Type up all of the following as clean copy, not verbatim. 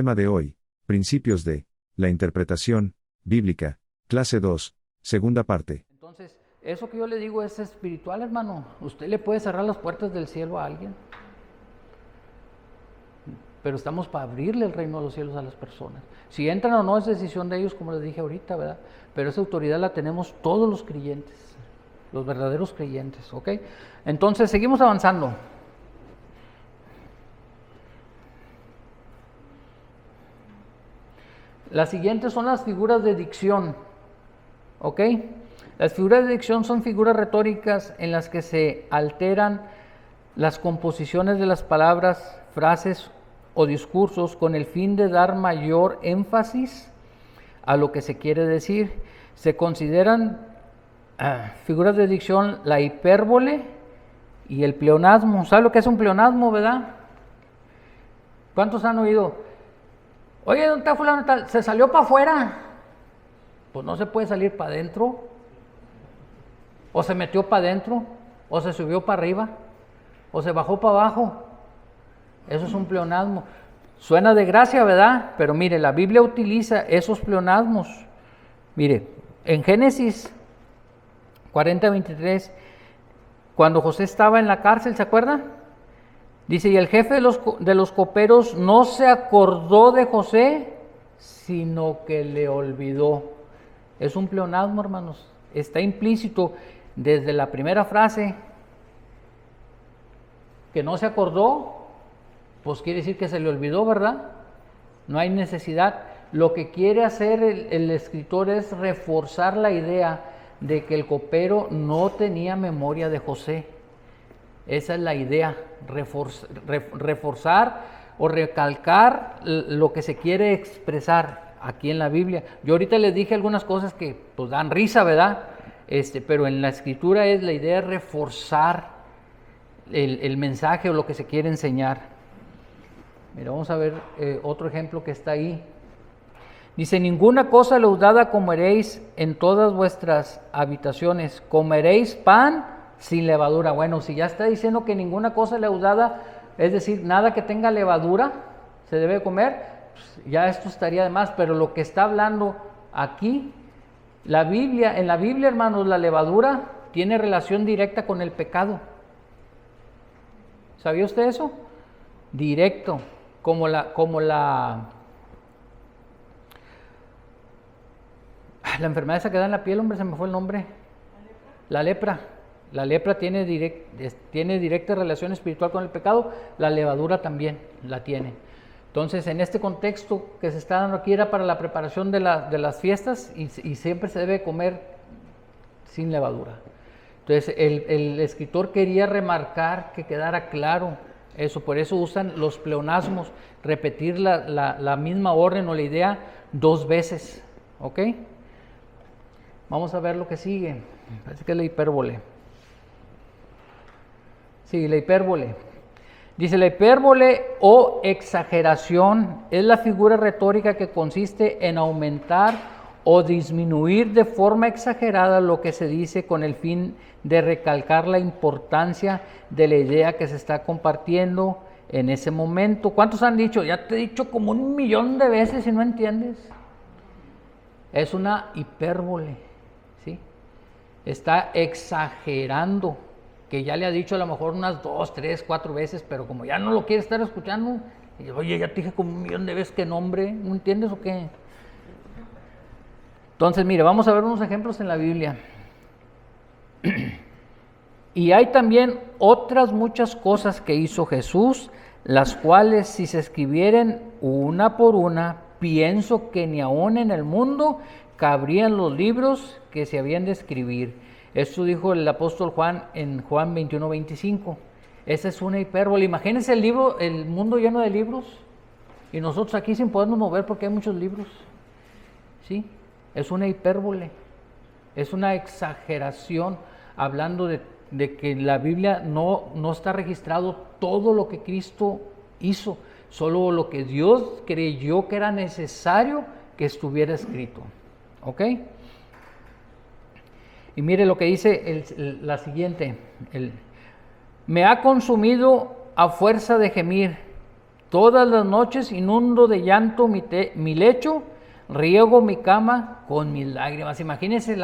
Tema de hoy, principios de la interpretación bíblica, clase 2, segunda parte. Entonces, eso que yo le digo es espiritual, hermano. Usted le puede cerrar las puertas del cielo a alguien, pero estamos para abrirle el reino de los cielos a las personas. Si entran o no es decisión de ellos, como les dije ahorita, ¿verdad? Pero esa autoridad la tenemos todos los creyentes, los verdaderos creyentes, ¿ok? Entonces, seguimos avanzando. Las siguientes son las figuras de dicción, ¿ok? Las figuras de dicción son figuras retóricas en las que se alteran las composiciones de las palabras, frases o discursos con el fin de dar mayor énfasis a lo que se quiere decir. Se consideran figuras de dicción la hipérbole y el pleonasmo. ¿Sabe lo que es un pleonasmo, verdad? ¿Cuántos han oído? Oye, ¿dónde está fulano tal? Se salió para afuera. Pues no se puede salir para adentro. O se metió para adentro, o se subió para arriba, o se bajó para abajo. Eso es un pleonasmo. Suena de gracia, ¿verdad? Pero mire, la Biblia utiliza esos pleonasmos. Mire, en Génesis 40:23, cuando José estaba en la cárcel, ¿se acuerda? Dice, y el jefe de los coperos no se acordó de José, sino que le olvidó. Es un pleonasmo, hermanos. Está implícito desde la primera frase que no se acordó, pues quiere decir que se le olvidó, ¿verdad? No hay necesidad. Lo que quiere hacer el escritor es reforzar la idea de que el copero no tenía memoria de José. Esa es la idea, reforzar o recalcar lo que se quiere expresar aquí en la Biblia. Yo ahorita les dije algunas cosas que pues dan risa, ¿verdad? Pero en la escritura es la idea de reforzar el mensaje o lo que se quiere enseñar. Mira, vamos a ver otro ejemplo que está ahí. Dice, ninguna cosa leudada comeréis en todas vuestras habitaciones, comeréis pan sin levadura. Bueno, si ya está diciendo que ninguna cosa leudada, es decir, nada que tenga levadura se debe comer, pues ya esto estaría de más, pero lo que está hablando aquí, en la Biblia, hermanos, la levadura tiene relación directa con el pecado. ¿Sabía usted eso? Directo, como la enfermedad esa que da en la piel, hombre, se me fue el nombre. La lepra. La lepra tiene directa relación espiritual con el pecado, la levadura también la tiene. Entonces, en este contexto que se está dando aquí era para la preparación de las fiestas y siempre se debe comer sin levadura. Entonces, el escritor quería remarcar que quedara claro eso, por eso usan los pleonasmos, repetir la misma orden o la idea dos veces, ¿ok? Vamos a ver lo que sigue, parece que es la hipérbole. Sí, la hipérbole. Dice, la hipérbole o exageración es la figura retórica que consiste en aumentar o disminuir de forma exagerada lo que se dice con el fin de recalcar la importancia de la idea que se está compartiendo en ese momento. ¿Cuántos han dicho? Ya te he dicho como 1,000,000 de veces y no entiendes. Es una hipérbole, ¿sí? Está exagerando, que ya le ha dicho a lo mejor unas 2, 3, 4 veces, pero como ya no lo quiere estar escuchando, y yo, oye, ya te dije como 1,000,000 de veces que nombre, ¿no entiendes o qué? Entonces, mire, vamos a ver unos ejemplos en la Biblia. Y hay también otras muchas cosas que hizo Jesús, las cuales si se escribieren una por una, pienso que ni aún en el mundo cabrían los libros que se habían de escribir. Esto dijo el apóstol Juan en Juan 21:25. Esa es una hipérbole. Imagínense el mundo lleno de libros y nosotros aquí sin podernos mover porque hay muchos libros. ¿Sí? Es una hipérbole. Es una exageración hablando de que en la Biblia no está registrado todo lo que Cristo hizo, solo lo que Dios creyó que era necesario que estuviera escrito. ¿Ok? Y mire lo que dice la siguiente. Me ha consumido a fuerza de gemir. Todas las noches inundo de llanto mi lecho, riego mi cama con mis lágrimas. Imagínense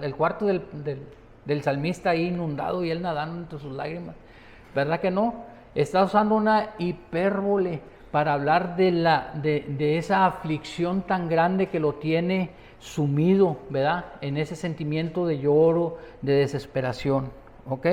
el cuarto del salmista ahí inundado y él nadando entre sus lágrimas. ¿Verdad que no? Está usando una hipérbole para hablar de esa aflicción tan grande que lo tiene sumido, ¿verdad? En ese sentimiento de lloro, de desesperación, ¿ok?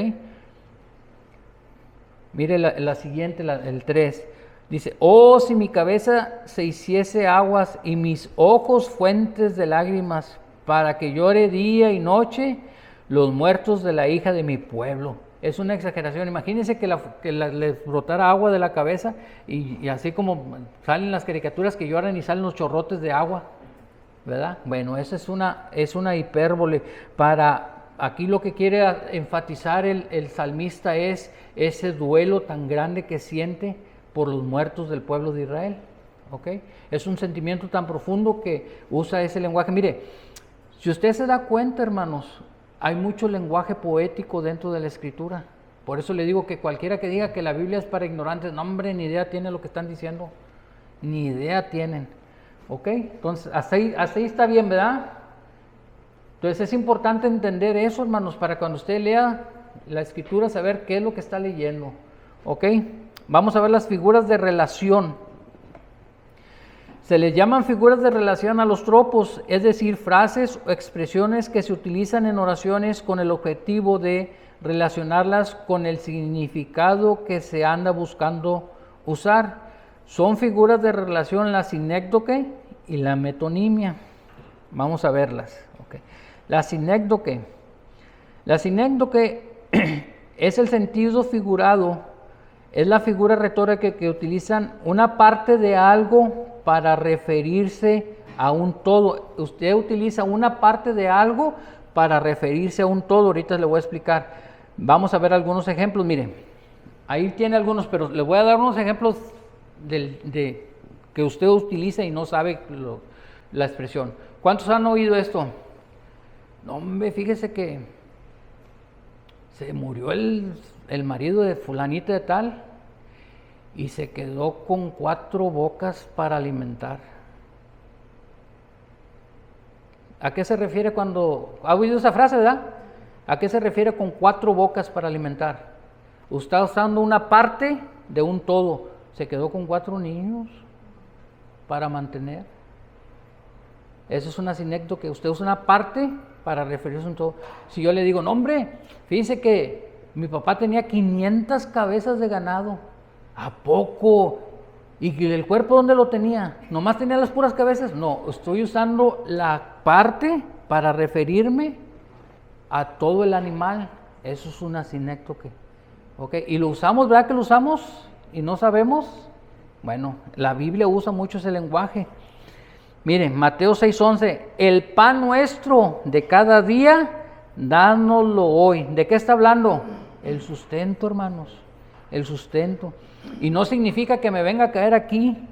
Mire la siguiente, el 3. Dice, oh, si mi cabeza se hiciese aguas y mis ojos fuentes de lágrimas, para que llore día y noche los muertos de la hija de mi pueblo. Es una exageración. Imagínense que le brotara agua de la cabeza y así como salen las caricaturas que lloran y salen los chorrotes de agua, ¿verdad? Bueno, esa es una hipérbole. Aquí lo que quiere enfatizar el salmista es ese duelo tan grande que siente por los muertos del pueblo de Israel, ¿ok? Es un sentimiento tan profundo que usa ese lenguaje. Mire, si usted se da cuenta, hermanos, hay mucho lenguaje poético dentro de la Escritura. Por eso le digo que cualquiera que diga que la Biblia es para ignorantes, no, hombre, ni idea tiene lo que están diciendo, ni idea tienen, ¿ok? Entonces, hasta ahí está bien, ¿verdad? Entonces es importante entender eso, hermanos, para cuando usted lea la Escritura, saber qué es lo que está leyendo, ¿ok? Vamos a ver las figuras de relación. Se les llaman figuras de relación a los tropos, es decir, frases o expresiones que se utilizan en oraciones con el objetivo de relacionarlas con el significado que se anda buscando usar. Son figuras de relación la sinécdoque y la metonimia. Vamos a verlas. Okay. La sinécdoque. La sinécdoque es el sentido figurado. Es la figura retórica que utilizan una parte de algo para referirse a un todo. Usted utiliza una parte de algo para referirse a un todo. Ahorita le voy a explicar. Vamos a ver algunos ejemplos. Miren, ahí tiene algunos, pero le voy a dar unos ejemplos que usted utiliza y no sabe la expresión. ¿Cuántos han oído esto? No, hombre, fíjese que se murió el marido de fulanita de tal y se quedó con 4 bocas para alimentar. ¿A qué se refiere cuando... ¿Ha oído esa frase, verdad? ¿A qué se refiere con 4 bocas para alimentar? Usted está usando una parte de un todo. Se quedó con 4 niños para mantener. Eso es una sinécdoque que usted usa una parte para referirse a un todo. Si yo le digo, no, hombre, fíjese que mi papá tenía 500 cabezas de ganado. ¿A poco? ¿Y el cuerpo dónde lo tenía? ¿Nomás tenía las puras cabezas? No, estoy usando la parte para referirme a todo el animal. Eso es una sinécdoque. ¿Ok? Y lo usamos, ¿verdad que lo usamos? Y no sabemos. Bueno, la Biblia usa mucho ese lenguaje. Miren, Mateo 6:11, el pan nuestro de cada día, dánoslo hoy. ¿De qué está hablando? El sustento, hermanos, el sustento. Y no significa que me venga a caer aquí,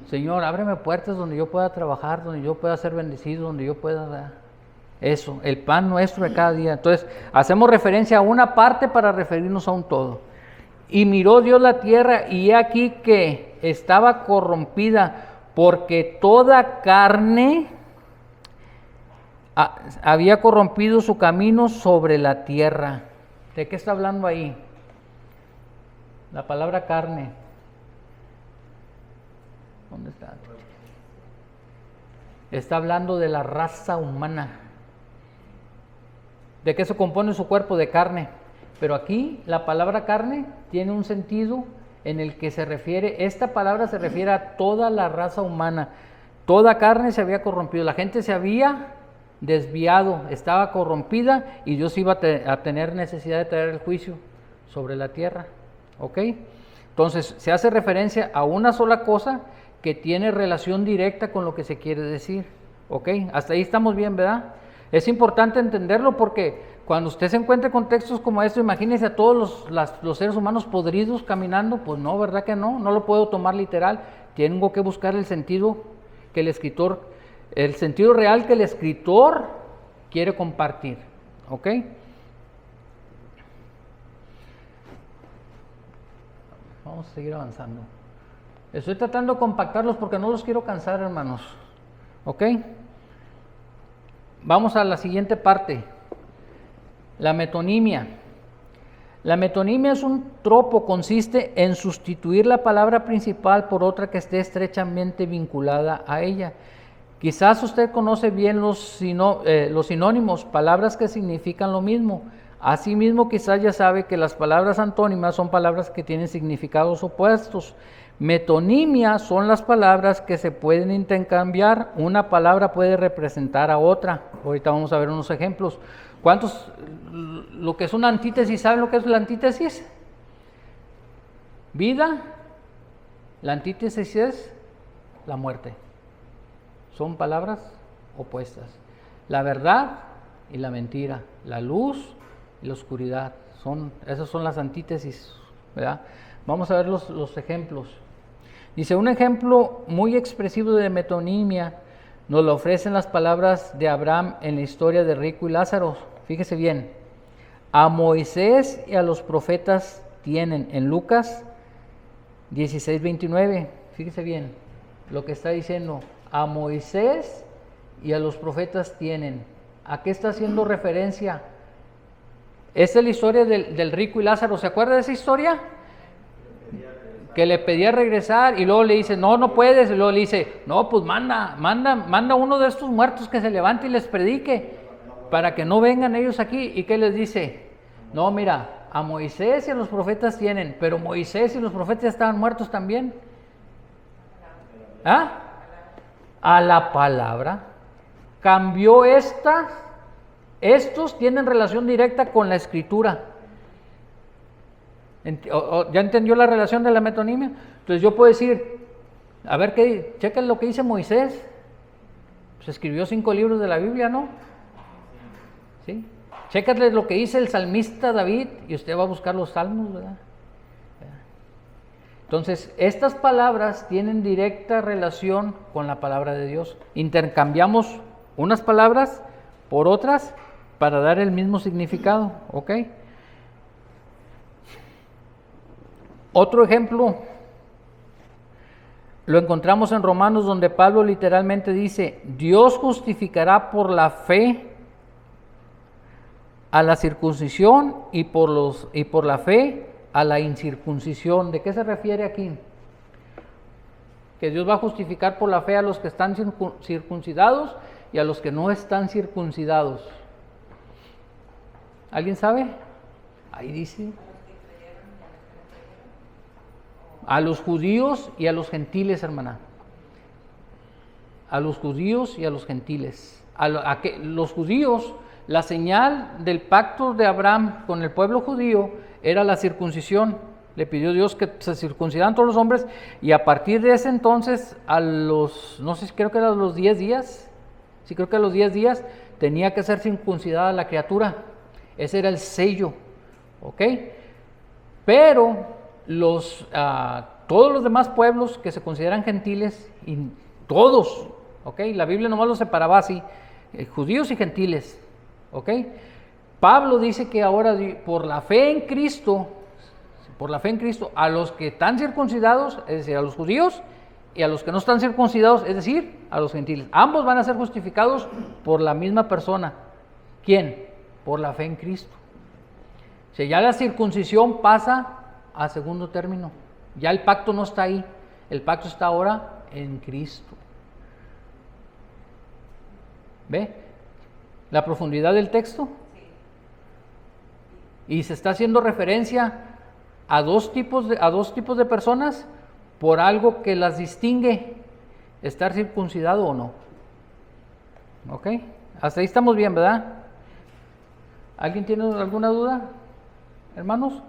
Señor, ábreme puertas donde yo pueda trabajar, donde yo pueda ser bendecido, donde yo pueda dar. Eso, el pan nuestro de cada día. Entonces, hacemos referencia a una parte para referirnos a un todo. Y miró Dios la tierra y he aquí que estaba corrompida, porque toda carne había corrompido su camino sobre la tierra. ¿De qué está hablando ahí? La palabra carne. ¿Dónde está? Está hablando de la raza humana. ¿De qué se compone su cuerpo? De carne. Pero aquí la palabra carne tiene un sentido en el que se refiere, esta palabra se refiere a toda la raza humana. Toda carne se había corrompido, la gente se había desviado, estaba corrompida y Dios iba a tener necesidad de traer el juicio sobre la tierra. ¿Ok? Entonces se hace referencia a una sola cosa que tiene relación directa con lo que se quiere decir. ¿Ok? Hasta ahí estamos bien, ¿verdad? Es importante entenderlo porque cuando usted se encuentre con textos como esto, imagínese a todos los seres humanos podridos caminando, pues no, ¿verdad que no? No lo puedo tomar literal, tengo que buscar el sentido que el sentido real que el escritor quiere compartir, ¿ok? Vamos a seguir avanzando. Estoy tratando de compactarlos porque no los quiero cansar, hermanos. ¿Ok? Vamos a la siguiente parte. La metonimia. La metonimia es un tropo, consiste en sustituir la palabra principal por otra que esté estrechamente vinculada a ella. Quizás usted conoce bien los sinónimos, palabras que significan lo mismo. Asimismo, quizás ya sabe que las palabras antónimas son palabras que tienen significados opuestos. Metonimia son las palabras que se pueden intercambiar. Una palabra puede representar a otra. Ahorita vamos a ver unos ejemplos. ¿Cuántos, lo que es una antítesis, saben lo que es la antítesis? Vida. La antítesis es la muerte. Son palabras opuestas. La verdad y la mentira. La luz y la oscuridad. Esas son las antítesis, ¿verdad? Vamos a ver los ejemplos. Dice, un ejemplo muy expresivo de metonimia nos lo ofrecen las palabras de Abraham en la historia de Rico y Lázaro. Fíjese bien, a Moisés y a los profetas tienen, en Lucas 16:29, fíjese bien lo que está diciendo, a Moisés y a los profetas tienen. ¿A qué está haciendo referencia? Esta es la historia del Rico y Lázaro. ¿Se acuerda de esa historia? Que le pedía regresar y luego le dice, no puedes, y luego le dice, no, pues manda uno de estos muertos que se levante y les predique, para que no vengan ellos aquí. ¿Y qué les dice? No, mira, a Moisés y a los profetas tienen, pero Moisés y los profetas estaban muertos también. ¿Ah? A la palabra. Cambió estos tienen relación directa con la escritura. ¿Ya entendió la relación de la metonimia? Entonces yo puedo decir, a ver, chequen lo que dice Moisés. Pues escribió 5 libros de la Biblia, ¿no? ¿Sí? Chécale lo que dice el salmista David y usted va a buscar los salmos, ¿verdad? Entonces, estas palabras tienen directa relación con la palabra de Dios. Intercambiamos unas palabras por otras para dar el mismo significado, ¿ok? Otro ejemplo lo encontramos en Romanos, donde Pablo literalmente dice, Dios justificará por la fe a la circuncisión y por la fe a la incircuncisión. ¿De qué se refiere aquí? Que Dios va a justificar por la fe a los que están circuncidados y a los que no están circuncidados. ¿Alguien sabe? Ahí dice. A los judíos y a los gentiles, hermana. A los judíos y a los gentiles. Los judíos, la señal del pacto de Abraham con el pueblo judío era la circuncisión. Le pidió Dios que se circuncidaran todos los hombres, y a partir de ese entonces, no sé, creo que eran los 10 días, sí, creo que a los 10 días tenía que ser circuncidada la criatura. Ese era el sello, ¿ok? Pero todos los demás pueblos que se consideran gentiles, y todos, ¿ok? La Biblia nomás los separaba así, judíos y gentiles, ¿ok? Pablo dice que ahora por la fe en Cristo, a los que están circuncidados, es decir, a los judíos, y a los que no están circuncidados, es decir, a los gentiles, ambos van a ser justificados por la misma persona. ¿Quién? Por la fe en Cristo. O sea, ya la circuncisión pasa a segundo término. Ya el pacto no está ahí. El pacto está ahora en Cristo. ¿Ve la profundidad del texto? Y se está haciendo referencia a dos tipos de personas por algo que las distingue: estar circuncidado o no. ¿Ok? Hasta ahí estamos bien, ¿verdad? ¿Alguien tiene alguna duda, hermanos?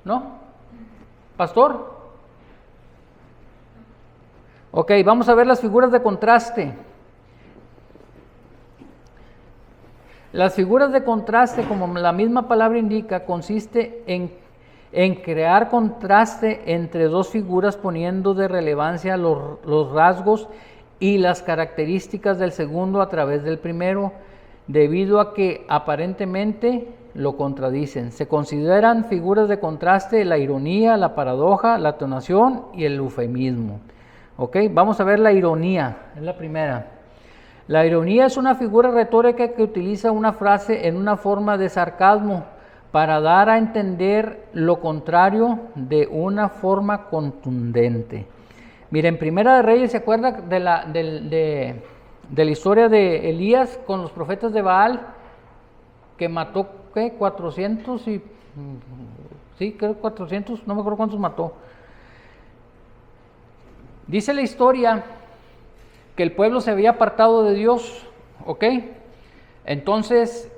¿No? ¿Pastor? Ok, vamos a ver las figuras de contraste. Las figuras de contraste, como la misma palabra indica, consiste en crear contraste entre dos figuras, poniendo de relevancia los rasgos y las características del segundo a través del primero, debido a que aparentemente lo contradicen. Se consideran figuras de contraste la ironía, la paradoja, la entonación y el eufemismo. ¿Ok? Vamos a ver la ironía, es la primera. La ironía es una figura retórica que utiliza una frase en una forma de sarcasmo para dar a entender lo contrario de una forma contundente. Miren, Primera de Reyes, ¿se acuerda de la historia de Elías con los profetas de Baal? Que mató, ¿qué? 400 y... Sí, creo 400, no me acuerdo cuántos mató. Dice la historia que el pueblo se había apartado de Dios, ¿ok? Entonces,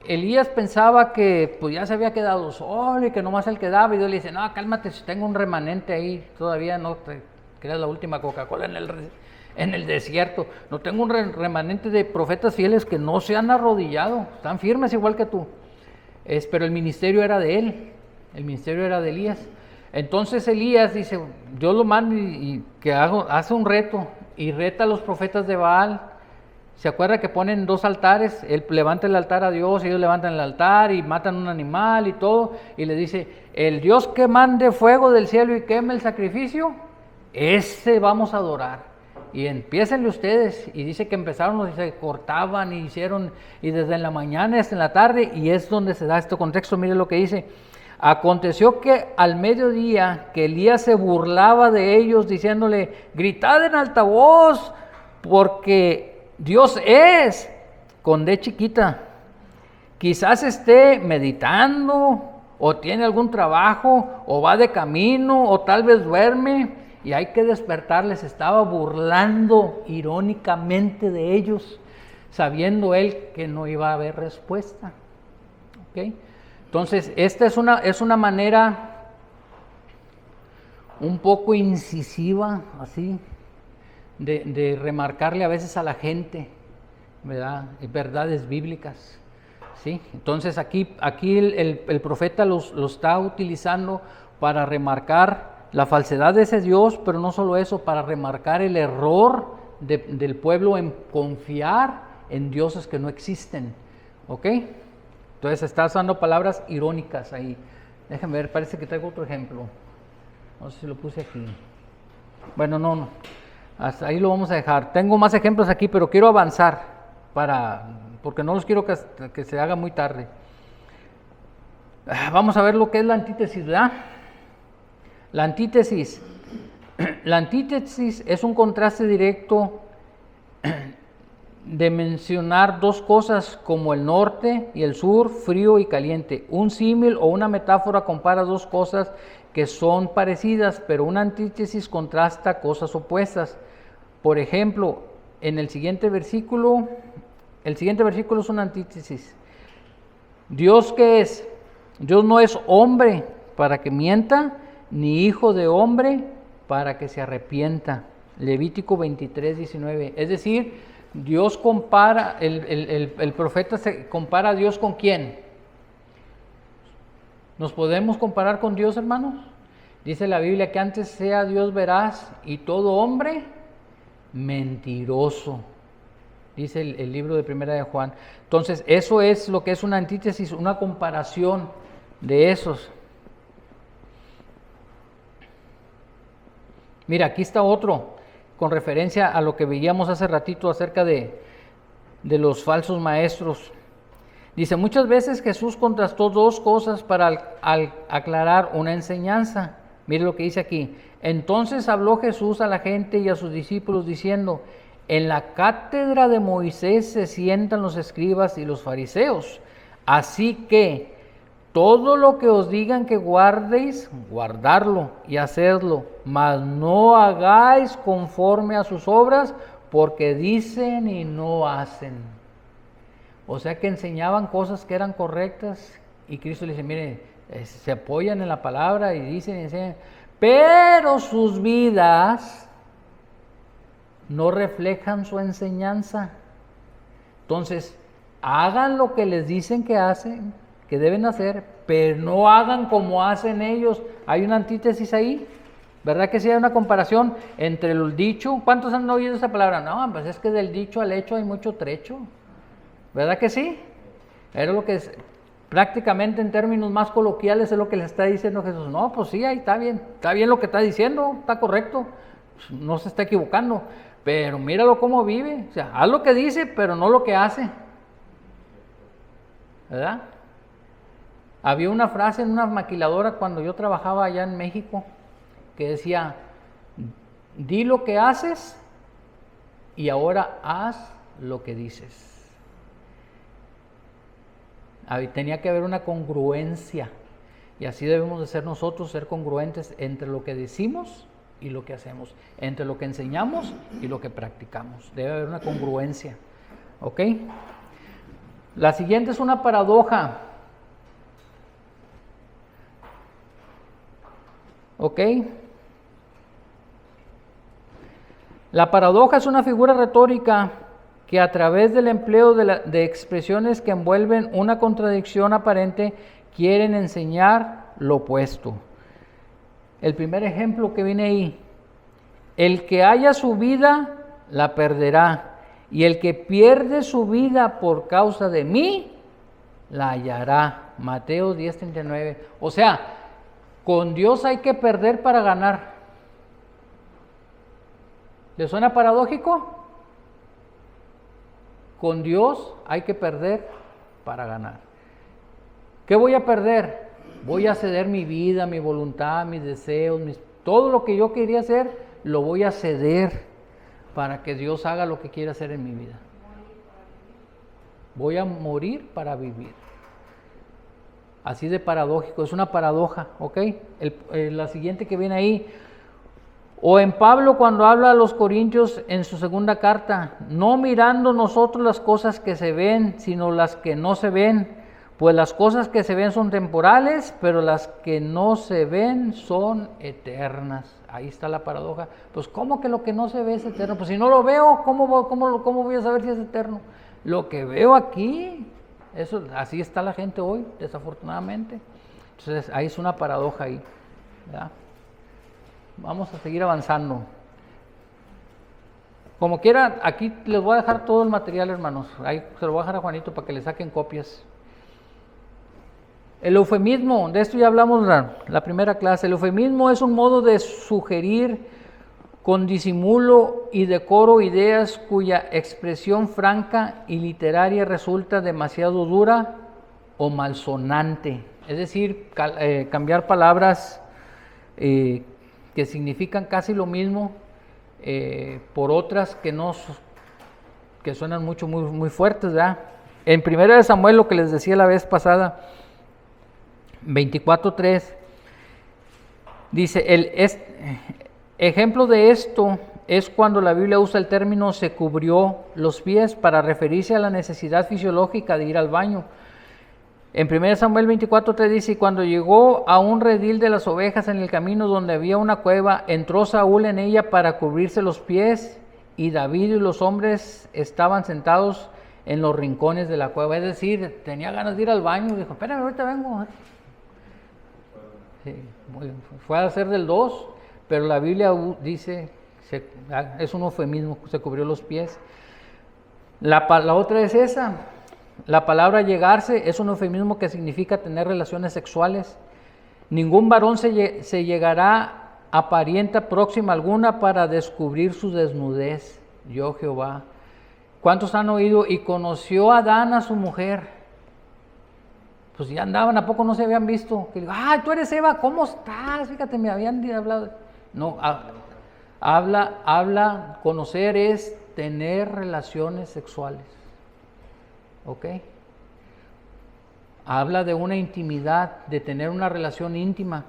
Elías pensaba que pues ya se había quedado solo y que nomás él quedaba, y Dios le dice, no, cálmate, si tengo un remanente ahí, todavía no te creas la última Coca-Cola en el desierto, no tengo un remanente de profetas fieles que no se han arrodillado, están firmes igual que tú. Pero el ministerio era de él, el ministerio era de Elías. Entonces Elías dice, yo lo mando y que hace un reto, y reta a los profetas de Baal. ¿Se acuerda que ponen 2 altares? Él levanta el altar a Dios, ellos levantan el altar y matan un animal y todo, y le dice, el Dios que mande fuego del cielo y queme el sacrificio, ese vamos a adorar. Y empiécenle ustedes, y dice que empezaron y se cortaban y hicieron, y desde la mañana hasta en la tarde, y es donde se da este contexto. Mire lo que dice: aconteció que al mediodía que Elías se burlaba de ellos diciéndole, gritad en alta voz, porque Dios es, con D chiquita, quizás esté meditando, o tiene algún trabajo, o va de camino, o tal vez duerme, y hay que despertarles. Estaba burlando irónicamente de ellos, sabiendo él que no iba a haber respuesta. ¿Okay? Entonces, esta es una manera un poco incisiva, así, de remarcarle a veces a la gente, ¿verdad? Verdades bíblicas, ¿sí? Entonces, aquí el profeta lo está utilizando para remarcar la falsedad de ese Dios, pero no solo eso, para remarcar el error del pueblo en confiar en dioses que no existen. ¿Ok? Entonces está usando palabras irónicas ahí. Déjenme ver, parece que traigo otro ejemplo. No sé si lo puse aquí. Bueno, no. Hasta ahí lo vamos a dejar. Tengo más ejemplos aquí, pero quiero avanzar porque no los quiero que se haga muy tarde. Vamos a ver lo que es la antítesis, ¿verdad? La antítesis es un contraste directo de mencionar dos cosas como el norte y el sur, frío y caliente. Un símil o una metáfora compara dos cosas que son parecidas, pero una antítesis contrasta cosas opuestas. Por ejemplo, en el siguiente versículo es una antítesis. ¿Dios qué es? Dios no es hombre para que mienta, ni hijo de hombre para que se arrepienta. Levítico 23:19. Es decir, Dios compara, el profeta se compara a Dios ¿con quién? ¿Nos podemos comparar con Dios, hermanos? Dice la Biblia que antes sea Dios veraz y todo hombre mentiroso. Dice el libro de Primera de Juan. Entonces, eso es lo que es una antítesis, una comparación de esos. Mira, aquí está otro, con referencia a lo que veíamos hace ratito acerca de los falsos maestros. Dice, muchas veces Jesús contrastó dos cosas para aclarar una enseñanza. Mire lo que dice aquí. Entonces habló Jesús a la gente y a sus discípulos diciendo, en la cátedra de Moisés se sientan los escribas y los fariseos. Así que todo lo que os digan que guardéis, guardarlo y hacerlo, mas no hagáis conforme a sus obras, porque dicen y no hacen. O sea que enseñaban cosas que eran correctas, y Cristo le dice, mire, se apoyan en la palabra y dicen y enseñan, pero sus vidas no reflejan su enseñanza. Entonces, hagan lo que les dicen que hacen, que deben hacer, pero no hagan como hacen ellos. Hay una antítesis ahí, ¿verdad que sí? Hay una comparación entre el dicho. ¿Cuántos han oído esa palabra? No, pues es que del dicho al hecho hay mucho trecho, ¿verdad que sí? Era lo que prácticamente en términos más coloquiales es lo que le está diciendo Jesús. No, pues sí, ahí está bien lo que está diciendo, está correcto, no se está equivocando, pero míralo cómo vive, o sea, haz lo que dice, pero no lo que hace, ¿verdad? Había una frase en una maquiladora cuando yo trabajaba allá en México que decía, di lo que haces y ahora haz lo que dices. Tenía que haber una congruencia y así debemos de ser nosotros, ser congruentes entre lo que decimos y lo que hacemos, entre lo que enseñamos y lo que practicamos. Debe haber una congruencia, ¿ok? La siguiente es una paradoja, ¿ok? La paradoja es una figura retórica que a través del empleo de expresiones que envuelven una contradicción aparente quieren enseñar lo opuesto. El primer ejemplo que viene ahí, el que haya su vida la perderá, y el que pierde su vida por causa de mí la hallará. Mateo 10:39. O sea, con Dios hay que perder para ganar. ¿Le suena paradójico? Con Dios hay que perder para ganar. ¿Qué voy a perder? Voy a ceder mi vida, mi voluntad, mis deseos, todo lo que yo quería hacer, lo voy a ceder para que Dios haga lo que quiere hacer en mi vida. Voy a morir para vivir. Así de paradójico, es una paradoja, ¿ok? La siguiente que viene ahí. O en Pablo cuando habla a los Corintios en su segunda carta, no mirando nosotros las cosas que se ven, sino las que no se ven, pues las cosas que se ven son temporales, pero las que no se ven son eternas. Ahí está la paradoja. Pues ¿cómo que lo que no se ve es eterno? Pues si no lo veo, ¿cómo voy a saber si es eterno? Lo que veo aquí, así está la gente hoy, desafortunadamente. Entonces ahí es una paradoja ahí, ¿verdad? Vamos a seguir avanzando. Como quiera, aquí les voy a dejar todo el material, hermanos. Ahí se lo voy a dejar a Juanito para que le saquen copias. El eufemismo, de esto ya hablamos la primera clase. El eufemismo es un modo de sugerir con disimulo y decoro ideas cuya expresión franca y literaria resulta demasiado dura o malsonante. Es decir, cambiar palabras que significan casi lo mismo por otras que suenan muy fuertes, ¿verdad? En 1 Samuel, lo que les decía la vez pasada, 24:3, dice, ejemplo de esto es cuando la Biblia usa el término se cubrió los pies para referirse a la necesidad fisiológica de ir al baño. En 1 Samuel 24:3 dice, cuando llegó a un redil de las ovejas en el camino donde había una cueva, entró Saúl en ella para cubrirse los pies, y David y los hombres estaban sentados en los rincones de la cueva. Es decir, tenía ganas de ir al baño, dijo, espérame, ahorita vengo. Sí, fue a hacer del 2, pero la Biblia dice, es un eufemismo, se cubrió los pies. La otra es esa. La palabra llegarse es un eufemismo que significa tener relaciones sexuales. Ningún varón se llegará a parienta próxima alguna para descubrir su desnudez. Yo, Jehová. ¿Cuántos han oído? Y conoció Adán a su mujer. Pues ya andaban, ¿a poco no se habían visto? Que digo, tú eres Eva, ¿cómo estás? Fíjate, me habían hablado. No, conocer es tener relaciones sexuales. ¿Ok? Habla de una intimidad, de tener una relación íntima.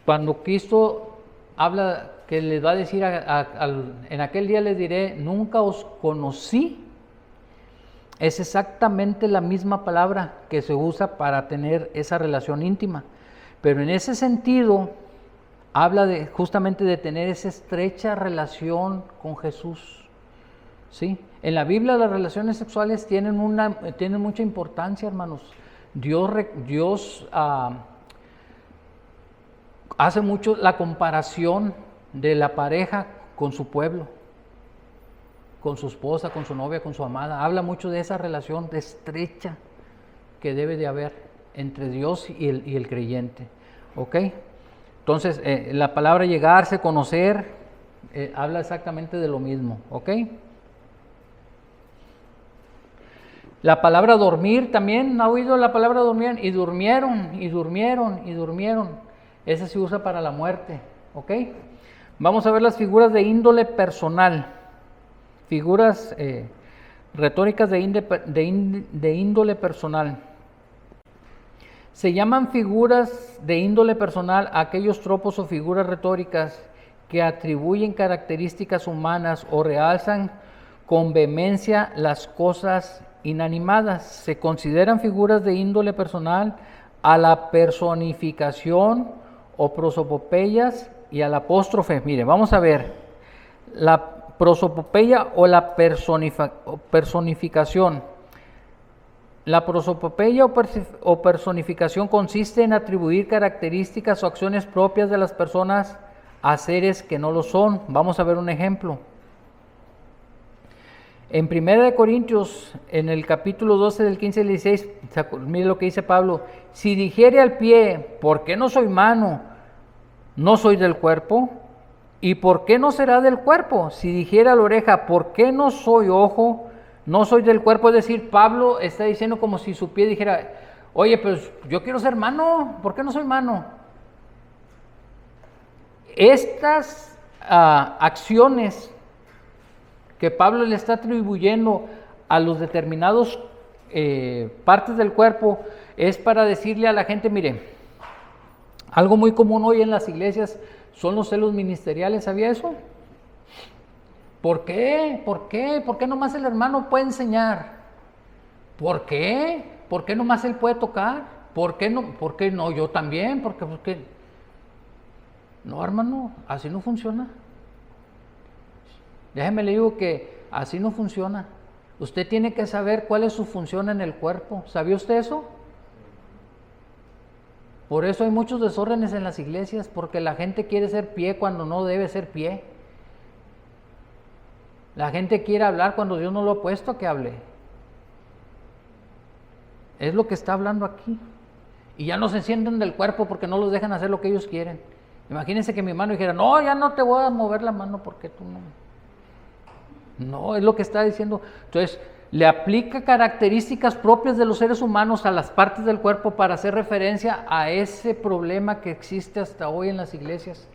Cuando Cristo habla que les va a decir, en aquel día les diré, nunca os conocí, es exactamente la misma palabra que se usa para tener esa relación íntima. Pero en ese sentido, habla justamente de tener esa estrecha relación con Jesús. ¿Sí? En la Biblia las relaciones sexuales tienen mucha importancia, hermanos. Dios hace mucho la comparación de la pareja con su pueblo, con su esposa, con su novia, con su amada. Habla mucho de esa relación estrecha que debe de haber. entre Dios y el creyente. ¿Ok? Entonces, la palabra llegarse, conocer, habla exactamente de lo mismo. ¿Ok? La palabra dormir también, ¿ha oído la palabra dormir? Y durmieron, y durmieron, y durmieron. Esa se usa para la muerte. ¿Ok? Vamos a ver las figuras de índole personal. Figuras retóricas de índole personal. Se llaman figuras de índole personal a aquellos tropos o figuras retóricas que atribuyen características humanas o realzan con vehemencia las cosas inanimadas. Se consideran figuras de índole personal a la personificación o prosopopeyas y al apóstrofe. Mire, vamos a ver. La prosopopeya o la personificación. La prosopopeya o personificación consiste en atribuir características o acciones propias de las personas a seres que no lo son. Vamos a ver un ejemplo. En 1 Corintios, en el capítulo 12 del 15 al 16, mire lo que dice Pablo: si dijere al pie, ¿por qué no soy mano? ¿No soy del cuerpo? ¿Y por qué no será del cuerpo? Si dijera a la oreja, ¿por qué no soy ojo? No soy del cuerpo. Es decir, Pablo está diciendo como si su pie dijera: oye, pues yo quiero ser mano, ¿por qué no soy mano? Estas acciones que Pablo le está atribuyendo a los determinados partes del cuerpo es para decirle a la gente: mire, algo muy común hoy en las iglesias son los celos ministeriales. ¿Sabía eso? ¿Por qué? ¿Por qué? ¿Por qué nomás el hermano puede enseñar? ¿Por qué? ¿Por qué nomás él puede tocar? ¿Por qué no? ¿Por qué no? Yo también. ¿Por qué? No, hermano, así no funciona. Déjeme le digo que así no funciona. Usted tiene que saber cuál es su función en el cuerpo. ¿Sabía usted eso? Por eso hay muchos desórdenes en las iglesias, porque la gente quiere ser pie cuando no debe ser pie. La gente quiere hablar cuando Dios no lo ha puesto a que hable. Es lo que está hablando aquí. Y ya no se sienten del cuerpo porque no los dejan hacer lo que ellos quieren. Imagínense que mi hermano dijera: no, ya no te voy a mover la mano porque tú no. No, es lo que está diciendo. Entonces, le aplica características propias de los seres humanos a las partes del cuerpo para hacer referencia a ese problema que existe hasta hoy en las iglesias.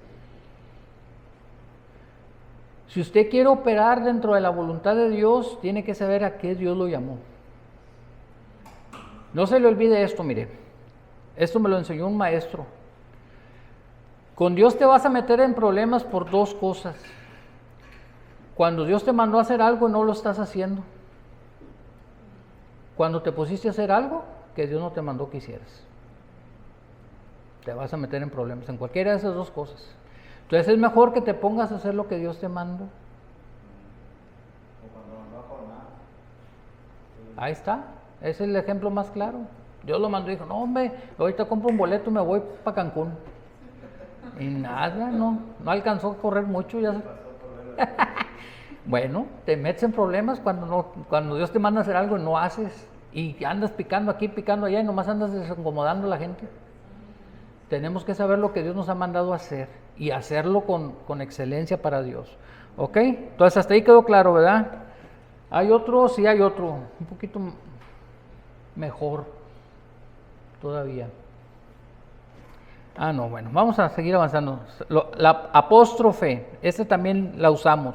Si usted quiere operar dentro de la voluntad de Dios, tiene que saber a qué Dios lo llamó. No se le olvide esto, mire. Esto me lo enseñó un maestro. Con Dios te vas a meter en problemas por dos cosas. Cuando Dios te mandó a hacer algo y no lo estás haciendo. Cuando te pusiste a hacer algo que Dios no te mandó que hicieras. Te vas a meter en problemas en cualquiera de esas dos cosas. Entonces es mejor que te pongas a hacer lo que Dios te mandó. Ahí está, ese es el ejemplo más claro. Dios lo mandó y dijo: no, hombre, ahorita compro un boleto y me voy para Cancún. Y nada, no alcanzó a correr mucho. Ya. Bueno, te metes en problemas cuando Dios te manda a hacer algo y no haces. Y andas picando aquí, picando allá y nomás andas desincomodando a la gente. Tenemos que saber lo que Dios nos ha mandado a hacer y hacerlo con excelencia para Dios. ¿Ok? Entonces hasta ahí quedó claro, ¿verdad? ¿Hay otro? Sí, hay otro. Un poquito mejor todavía. No, bueno, vamos a seguir avanzando. La apóstrofe, esta también la usamos.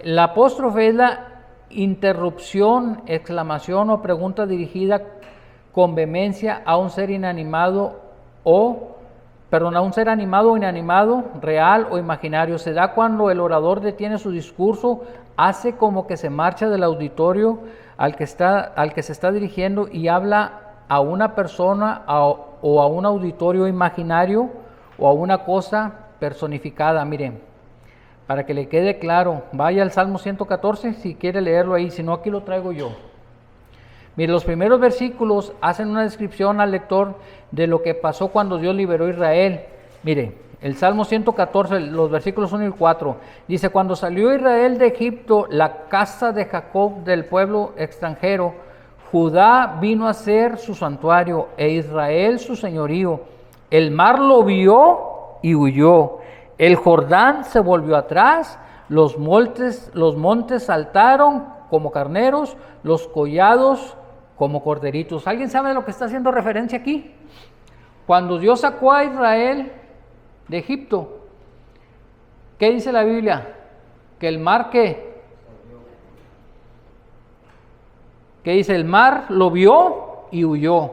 La apóstrofe es la interrupción, exclamación o pregunta dirigida con vehemencia a un ser inanimado a un ser animado o inanimado, real o imaginario. Se da cuando el orador detiene su discurso, hace como que se marcha del auditorio al que se está dirigiendo y habla a una persona o a un auditorio imaginario o a una cosa personificada. Miren, para que le quede claro, vaya al Salmo 114 si quiere leerlo ahí, si no aquí lo traigo yo. Mire, los primeros versículos hacen una descripción al lector de lo que pasó cuando Dios liberó a Israel. Mire, el Salmo 114, los versículos 1 y 4, dice: cuando salió Israel de Egipto, la casa de Jacob del pueblo extranjero, Judá vino a ser su santuario e Israel su señorío. El mar lo vio y huyó. El Jordán se volvió atrás. Los montes saltaron como carneros, los collados como corderitos. ¿Alguien sabe de lo que está haciendo referencia aquí? Cuando Dios sacó a Israel de Egipto, ¿qué dice la Biblia? Que el mar, ¿qué dice? El mar lo vio y huyó.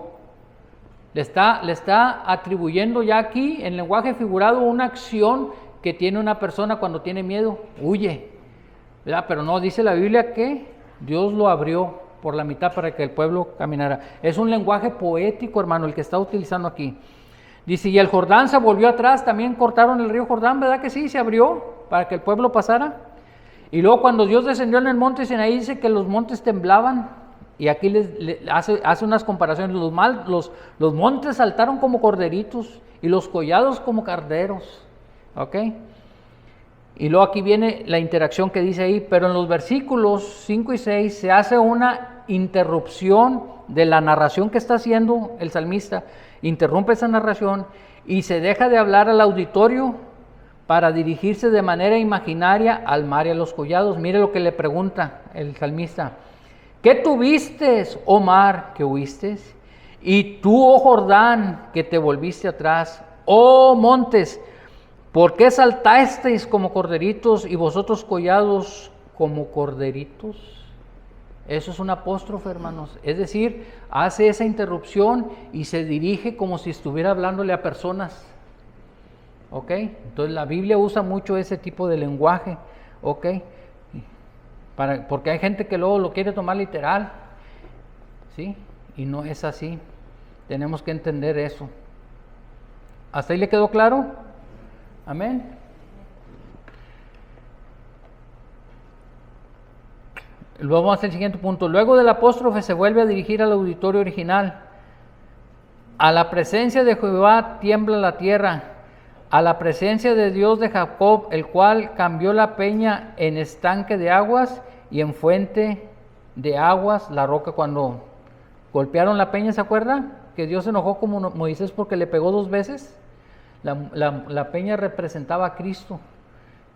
Le está atribuyendo ya aquí en lenguaje figurado una acción que tiene una persona cuando tiene miedo, huye, ¿verdad? Pero no, dice la Biblia que Dios lo abrió por la mitad para que el pueblo caminara. Es un lenguaje poético, hermano, el que está utilizando aquí. Dice, y el Jordán se volvió atrás, también cortaron el río Jordán, ¿verdad que sí? Se abrió para que el pueblo pasara. Y luego cuando Dios descendió en el monte Sinaí, dice que los montes temblaban. Y aquí hace unas comparaciones. Los montes saltaron como corderitos y los collados como carneros. ¿Ok? Y luego aquí viene la interacción que dice ahí, pero en los versículos 5 y 6 se hace una interrupción de la narración que está haciendo el salmista. Interrumpe esa narración y se deja de hablar al auditorio para dirigirse de manera imaginaria al mar y a los collados. Mire lo que le pregunta el salmista. ¿Qué tuviste, oh mar, que huiste? Y tú, oh Jordán, que te volviste atrás. Oh montes, ¿por qué saltasteis como corderitos y vosotros collados como corderitos? Eso es un apóstrofe, hermanos. Es decir, hace esa interrupción y se dirige como si estuviera hablándole a personas. ¿Ok? Entonces la Biblia usa mucho ese tipo de lenguaje. ¿Ok? Porque hay gente que luego lo quiere tomar literal, ¿sí? Y no es así. Tenemos que entender eso. ¿Hasta ahí le quedó claro? Amén. Luego vamos al siguiente punto. Luego del apóstrofe se vuelve a dirigir al auditorio original. A la presencia de Jehová tiembla la tierra. A la presencia de Dios de Jacob, el cual cambió la peña en estanque de aguas y en fuente de aguas la roca. Cuando golpearon la peña, ¿se acuerda? Que Dios se enojó como Moisés porque le pegó 2 veces. La peña representaba a Cristo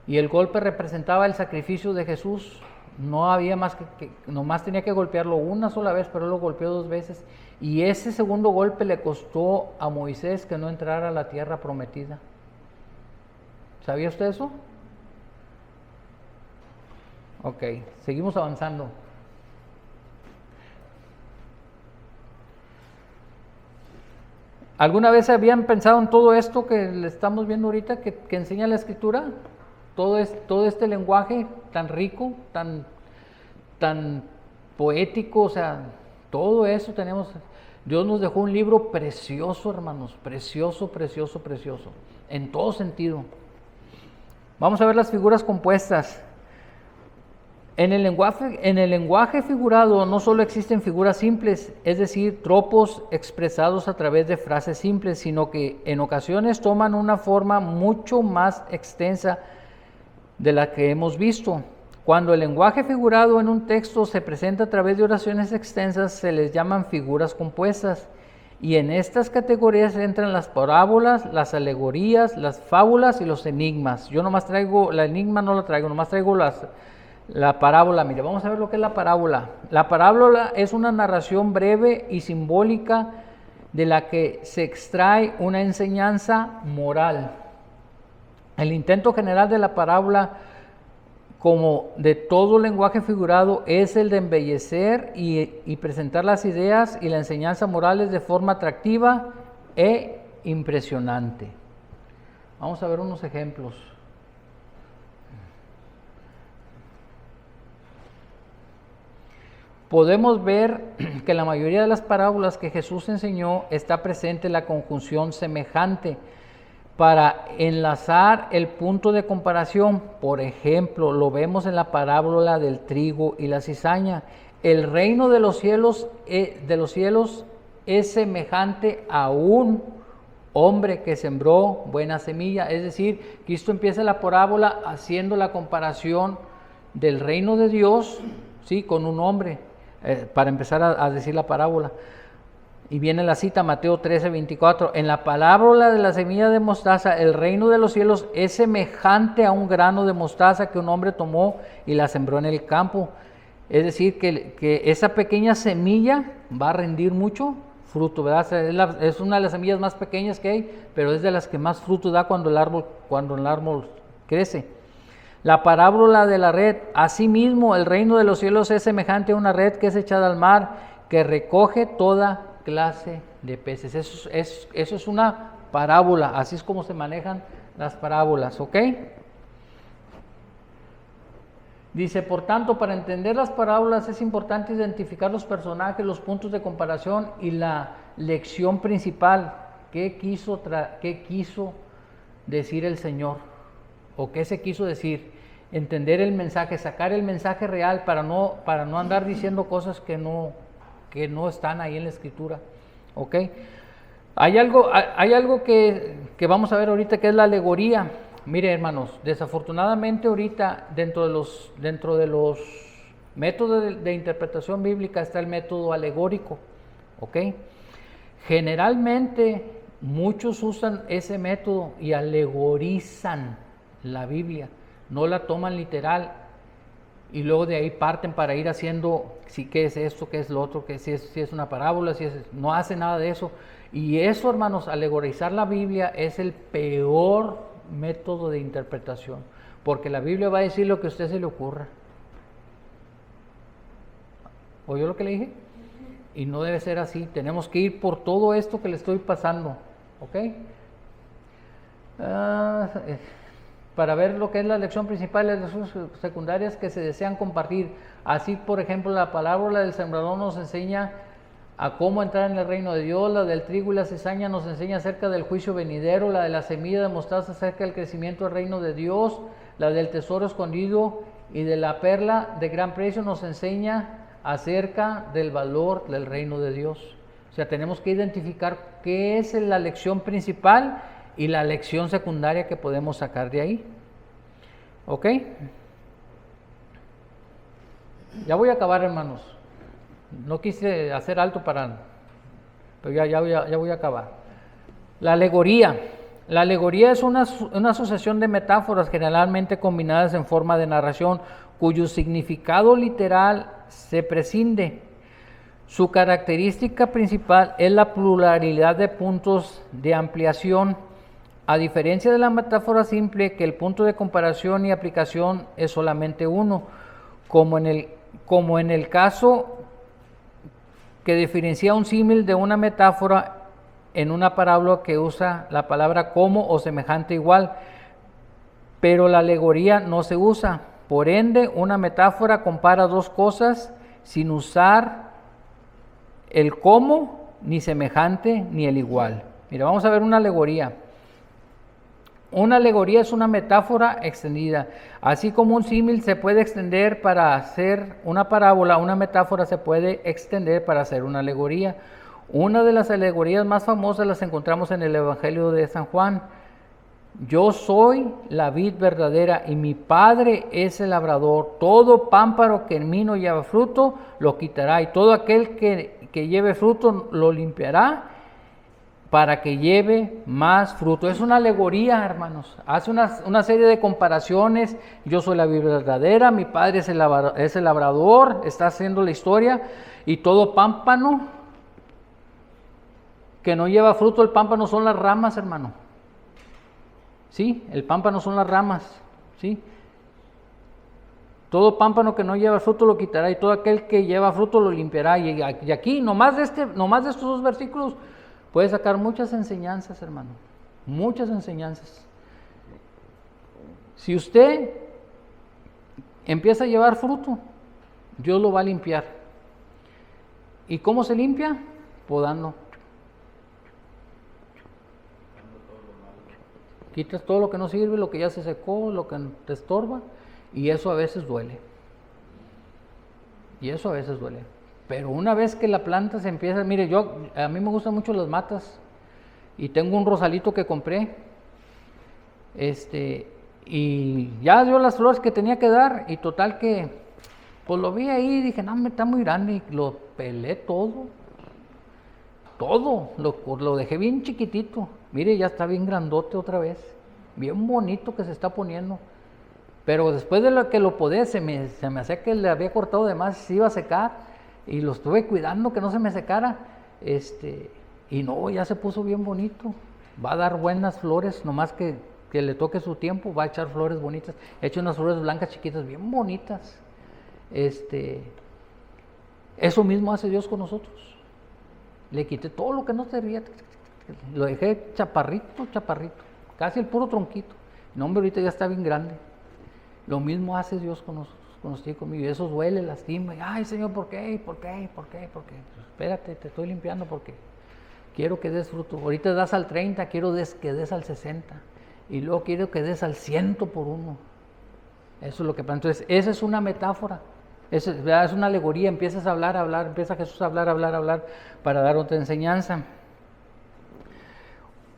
y el golpe representaba el sacrificio de Jesús. No había más nomás tenía que golpearlo una sola vez, pero él lo golpeó 2 veces. Y ese segundo golpe le costó a Moisés que no entrara a la tierra prometida. ¿Sabía usted eso? Ok, seguimos avanzando. ¿Alguna vez habían pensado en todo esto que le estamos viendo ahorita, que enseña la Escritura? Todo este lenguaje tan rico, tan poético, o sea, todo eso tenemos. Dios nos dejó un libro precioso, hermanos, precioso, precioso, precioso, en todo sentido. Vamos a ver las figuras compuestas. En el lenguaje figurado no solo existen figuras simples, es decir, tropos expresados a través de frases simples, sino que en ocasiones toman una forma mucho más extensa de la que hemos visto. Cuando el lenguaje figurado en un texto se presenta a través de oraciones extensas, se les llaman figuras compuestas. Y en estas categorías entran las parábolas, las alegorías, las fábulas y los enigmas. Yo nomás traigo, la enigma no la traigo, nomás traigo la parábola. Mire, vamos a ver lo que es la parábola. La parábola es una narración breve y simbólica de la que se extrae una enseñanza moral. El intento general de la parábola, como de todo lenguaje figurado, es el de embellecer y presentar las ideas y la enseñanza morales de forma atractiva e impresionante. Vamos a ver unos ejemplos. Podemos ver que la mayoría de las parábolas que Jesús enseñó está presente la conjunción semejante para enlazar el punto de comparación. Por ejemplo, lo vemos en la parábola del trigo y la cizaña. El reino de los cielos es semejante a un hombre que sembró buena semilla. Es decir, Cristo empieza la parábola haciendo la comparación del reino de Dios, ¿sí?, con un hombre. para empezar a decir la parábola. Y viene la cita, Mateo 13:24. En la parábola de la semilla de mostaza, el reino de los cielos es semejante a un grano de mostaza que un hombre tomó y la sembró en el campo. Es decir, que esa pequeña semilla va a rendir mucho fruto, ¿verdad? Es una de las semillas más pequeñas que hay, pero es de las que más fruto da cuando el árbol crece. La parábola de la red, asimismo, el reino de los cielos es semejante a una red que es echada al mar, que recoge toda clase de peces. Eso es una parábola, así es como se manejan las parábolas, ¿ok? Dice, por tanto, para entender las parábolas es importante identificar los personajes, los puntos de comparación y la lección principal. ¿Qué quiso decir el Señor? ¿O qué se quiso decir? Entender el mensaje, sacar el mensaje real para no andar diciendo cosas que no están ahí en la Escritura. ¿Ok? Hay algo que vamos a ver ahorita, que es la alegoría. Mire, hermanos, desafortunadamente ahorita dentro de los métodos de interpretación bíblica está el método alegórico. ¿Ok? Generalmente muchos usan ese método y alegorizan la Biblia, no la toman literal. Y luego de ahí parten para ir haciendo, qué es esto, qué es lo otro, que si es una parábola, no hace nada de eso. Y eso, hermanos, alegorizar la Biblia es el peor método de interpretación, porque la Biblia va a decir lo que a usted se le ocurra. ¿Oyó lo que le dije? Y no debe ser así, tenemos que ir por todo esto que le estoy pasando, ¿ok? Para ver lo que es la lección principal y las lecciones secundarias que se desean compartir. Así, por ejemplo, la parábola del sembrador nos enseña a cómo entrar en el reino de Dios, la del trigo y la cizaña nos enseña acerca del juicio venidero, la de la semilla de mostaza acerca del crecimiento del reino de Dios, la del tesoro escondido y de la perla de gran precio nos enseña acerca del valor del reino de Dios. O sea, tenemos que identificar qué es la lección principal y la lección secundaria que podemos sacar de ahí. ¿Ok? Ya voy a acabar, hermanos. No quise hacer alto pero ya voy a acabar. La alegoría. La alegoría es una asociación de metáforas generalmente combinadas en forma de narración, cuyo significado literal se prescinde. Su característica principal es la pluralidad de puntos de ampliación. A diferencia de la metáfora simple, que el punto de comparación y aplicación es solamente uno, como en el caso que diferencia un símil de una metáfora en una parábola que usa la palabra como o semejante igual, pero la alegoría no se usa. Por ende, una metáfora compara dos cosas sin usar el como, ni semejante, ni el igual. Mira, vamos a ver una alegoría. Una alegoría es una metáfora extendida. Así como un símil se puede extender para hacer una parábola, una metáfora se puede extender para hacer una alegoría. Una de las alegorías más famosas las encontramos en el Evangelio de San Juan. Yo soy la vid verdadera y mi Padre es el labrador. Todo pámparo que en mí no lleva fruto lo quitará, y todo aquel que lleve fruto lo limpiará para que lleve más fruto. Es una alegoría, hermanos. Hace una serie de comparaciones. Yo soy la vid verdadera, mi Padre es el labrador, está haciendo la historia, y todo pámpano que no lleva fruto, el pámpano son las ramas, hermano. ¿Sí? El pámpano son las ramas. ¿Sí? Todo pámpano que no lleva fruto lo quitará, y todo aquel que lleva fruto lo limpiará. Y aquí, nomás de estos dos versículos, puede sacar muchas enseñanzas, hermano. Muchas enseñanzas. Si usted empieza a llevar fruto, Dios lo va a limpiar. ¿Y cómo se limpia? Podando. Quitas todo lo que no sirve, lo que ya se secó, lo que te estorba, y eso a veces duele. Pero una vez que la planta se empieza, mire, a mí me gustan mucho las matas, y tengo un rosalito que compré, y ya dio las flores que tenía que dar, y total que Pues lo vi ahí y dije, no, me está muy grande. Y lo pelé todo. Todo. Lo dejé bien chiquitito. Mire, ya está bien grandote otra vez. Bien bonito que se está poniendo. Pero después de lo que lo podé, se me hacía que le había cortado de más, se iba a secar. Y lo estuve cuidando que no se me secara. Y no, ya se puso bien bonito. Va a dar buenas flores, nomás que le toque su tiempo, va a echar flores bonitas. He hecho unas flores blancas chiquitas, bien bonitas. Eso mismo hace Dios con nosotros. Le quité todo lo que no servía, lo dejé chaparrito, casi el puro tronquito. No, hombre, ahorita ya está bien grande. Lo mismo hace Dios con nosotros, con usted y conmigo. Y eso duele, lastima. Y, ay, Señor, ¿por qué? ¿Por qué? Pues espérate, te estoy limpiando porque quiero que des fruto. Ahorita das al 30, quiero que des al 60. Y luego quiero que des al 100 por uno. Eso es lo que pasa. Entonces, esa es una metáfora. Es una alegoría. Empiezas a hablar, empieza Jesús a hablar para dar otra enseñanza.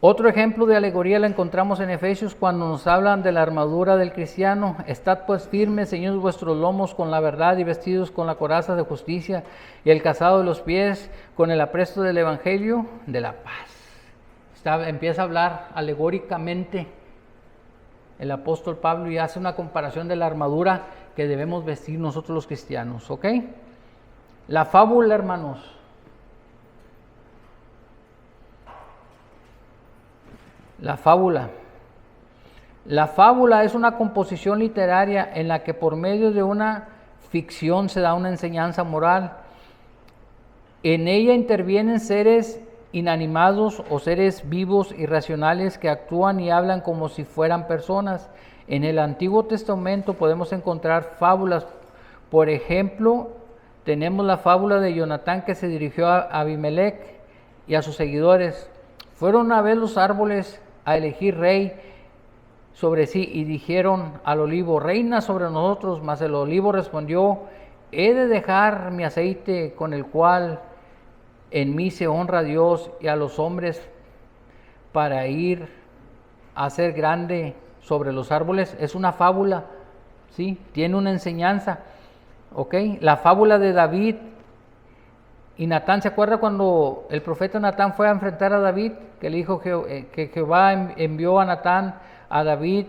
Otro ejemplo de alegoría la encontramos en Efesios cuando nos hablan de la armadura del cristiano. Estad pues firmes, ceñidos vuestros lomos con la verdad y vestidos con la coraza de justicia y el calzado de los pies con el apresto del evangelio de la paz. Empieza a hablar alegóricamente el apóstol Pablo y hace una comparación de la armadura que debemos vestir nosotros los cristianos, ¿ok? La fábula, hermanos. La fábula. La fábula es una composición literaria en la que por medio de una ficción se da una enseñanza moral. En ella intervienen seres inanimados o seres vivos irracionales que actúan y hablan como si fueran personas. En el Antiguo Testamento podemos encontrar fábulas. Por ejemplo, tenemos la fábula de Jonatán que se dirigió a Abimelech y a sus seguidores. Fueron a ver los árboles a elegir rey sobre sí y dijeron al olivo, reina sobre nosotros, mas el olivo respondió, he de dejar mi aceite con el cual en mí se honra a Dios y a los hombres para ir a ser grande sobre los árboles. Es una fábula, ¿sí? Tiene una enseñanza, ¿ok? La fábula de David y Natán. ¿Se acuerda cuando el profeta Natán fue a enfrentar a David? Que le dijo que Jehová envió a Natán a David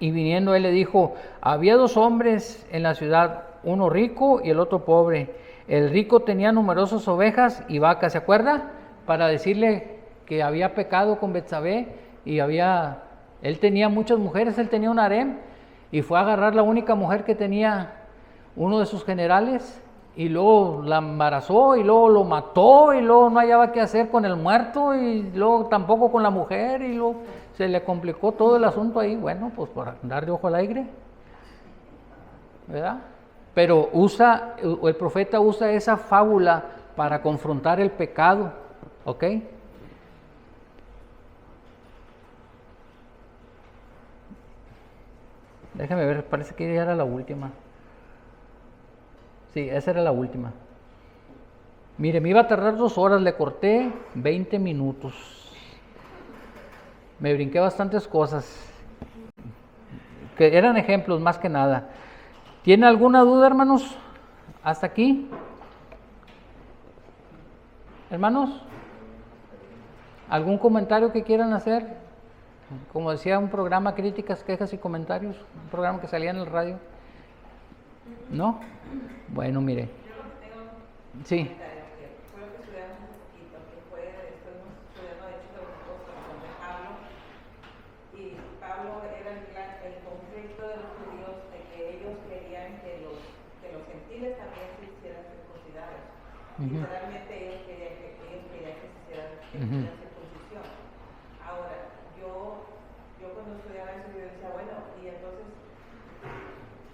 y viniendo él le dijo, había dos hombres en la ciudad, uno rico y el otro pobre. El rico tenía numerosas ovejas y vacas, ¿se acuerda? Para decirle que había pecado con Betsabé y él tenía muchas mujeres, él tenía un harem y fue a agarrar la única mujer que tenía uno de sus generales y luego la embarazó y luego lo mató y luego no hallaba qué hacer con el muerto y luego tampoco con la mujer y luego se le complicó todo el asunto ahí. Bueno, pues por andar de ojo al aire, ¿verdad? Pero el profeta usa esa fábula para confrontar el pecado, ¿ok? Déjame ver, parece que ya era la última. Sí, esa era la última. Mire, me iba a tardar 2 horas, le corté 20 minutos. Me brinqué bastantes cosas, que eran ejemplos más que nada. ¿Tiene alguna duda, hermanos? ¿Hasta aquí? Hermanos, ¿algún comentario que quieran hacer? Como decía, un programa, críticas, quejas y comentarios, un programa que salía en el radio. ¿No? Bueno, mire. Sí. Literalmente ellos querían que se hiciera circuncisión. Ahora, yo cuando estudiaba eso, yo decía, bueno, y entonces,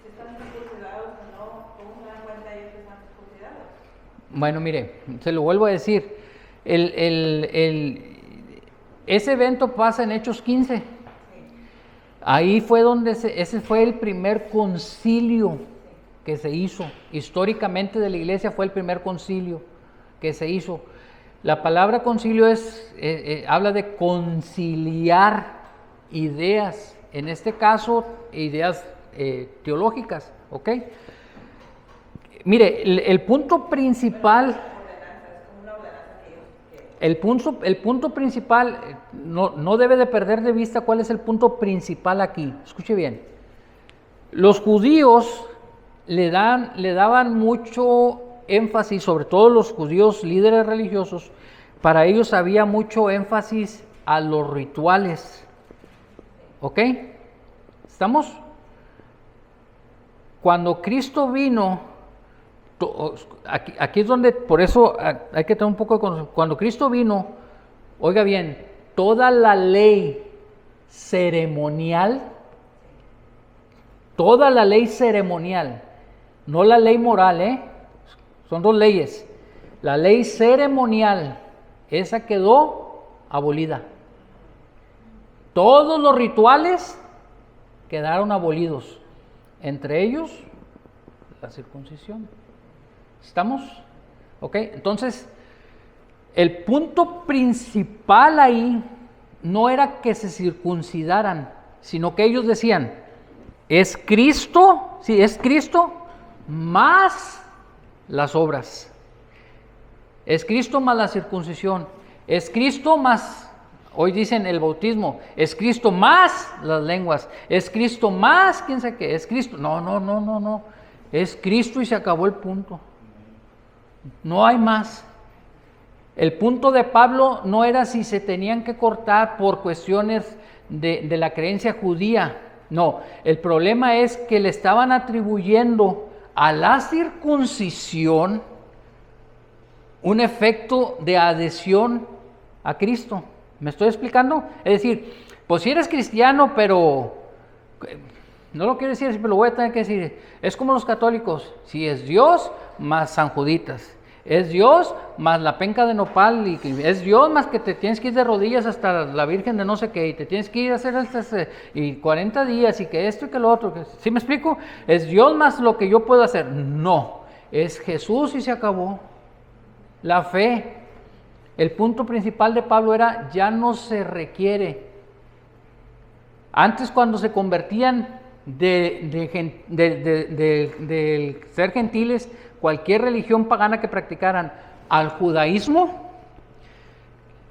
si están circuncidados o no, ¿cómo se dan cuenta ellos que están circuncidados? Bueno, mire, se lo vuelvo a decir. Ese evento pasa en Hechos 15. Sí. Ahí fue donde ese fue el primer concilio que se hizo. Históricamente de la iglesia fue el primer concilio que se hizo. La palabra concilio habla de conciliar ideas, en este caso ideas teológicas, ¿ok? Mire, el punto principal, el punto principal, no debe de perder de vista cuál es el punto principal aquí. Escuche bien. Los judíos le daban mucho énfasis, sobre todo los judíos líderes religiosos, para ellos había mucho énfasis a los rituales. ¿Ok? ¿Estamos? Cuando Cristo vino, aquí es donde, por eso hay que tener un poco de conocimiento. Cuando Cristo vino, oiga bien, toda la ley ceremonial, no la ley moral, son dos leyes. La ley ceremonial, esa quedó abolida. Todos los rituales quedaron abolidos, entre ellos la circuncisión. ¿Estamos? ¿Ok? Entonces, el punto principal ahí no era que se circuncidaran, sino que ellos decían, es Cristo, sí, es Cristo más las obras. Es Cristo más la circuncisión. Es Cristo más, hoy dicen el bautismo, es Cristo más las lenguas. Es Cristo más, quién sabe qué, es Cristo. No. Es Cristo y se acabó el punto. No hay más. El punto de Pablo no era si se tenían que cortar por cuestiones de la creencia judía. No, el problema es que le estaban atribuyendo a la circuncisión un efecto de adhesión a Cristo. ¿Me estoy explicando? Es decir, pues si eres cristiano, pero no lo quiero decir así, pero lo voy a tener que decir. Es como los católicos. Si es Dios más San Juditas, es Dios más la penca de nopal, y es Dios más que te tienes que ir de rodillas hasta la Virgen de no sé qué, y te tienes que ir a hacer y 40 días, y que esto y que lo otro. ¿Sí me explico? Es Dios más lo que yo puedo hacer. No, es Jesús y se acabó. La fe. El punto principal de Pablo era, ya no se requiere. Antes, cuando se convertían de ser gentiles, cualquier religión pagana que practicaran, al judaísmo,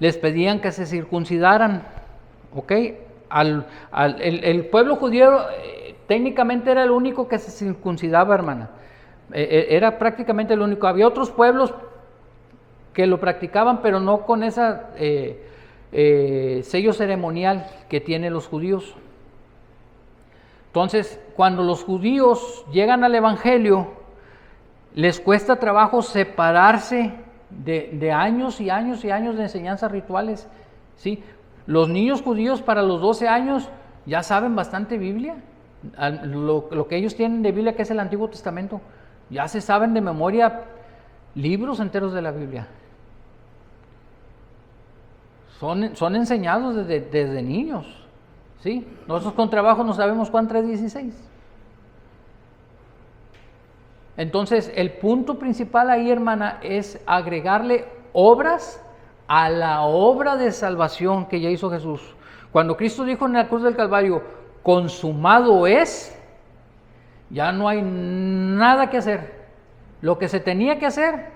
les pedían que se circuncidaran. ¿Ok? El pueblo judío técnicamente era el único que se circuncidaba, hermana. Era prácticamente el único. Había otros pueblos que lo practicaban, pero no con esa sello ceremonial que tienen los judíos. Entonces, cuando los judíos llegan al Evangelio, les cuesta trabajo separarse de años y años y años de enseñanzas rituales. ¿Sí? Los niños judíos para los 12 años ya saben bastante Biblia. Lo que ellos tienen de Biblia, que es el Antiguo Testamento, ya se saben de memoria libros enteros de la Biblia. Son enseñados desde niños. ¿Sí? Nosotros con trabajo no sabemos Juan 3:16. Entonces, el punto principal ahí, hermana, es agregarle obras a la obra de salvación que ya hizo Jesús. Cuando Cristo dijo en la cruz del Calvario, consumado es, ya no hay nada que hacer. Lo que se tenía que hacer,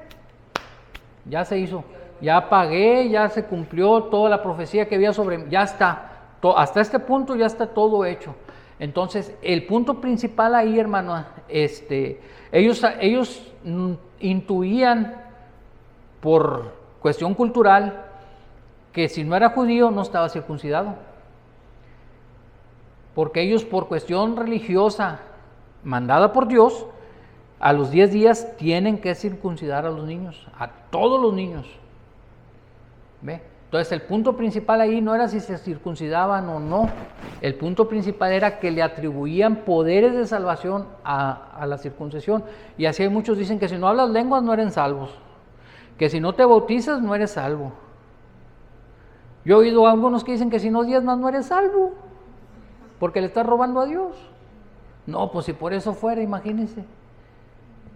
ya se hizo. Ya pagué, ya se cumplió toda la profecía que había sobre mí, ya está. Hasta este punto ya está todo hecho. Entonces, el punto principal ahí, hermano, ellos intuían por cuestión cultural que si no era judío no estaba circuncidado. Porque ellos, por cuestión religiosa mandada por Dios, a los 10 días tienen que circuncidar a los niños, a todos los niños. ¿Ve? Entonces, el punto principal ahí no era si se circuncidaban o no. El punto principal era que le atribuían poderes de salvación a la circuncisión. Y así hay muchos dicen que si no hablas lenguas no eres salvos, que si no te bautizas no eres salvo. Yo he oído a algunos que dicen que si no diezmas no eres salvo, porque le estás robando a Dios. No, pues si por eso fuera, imagínense.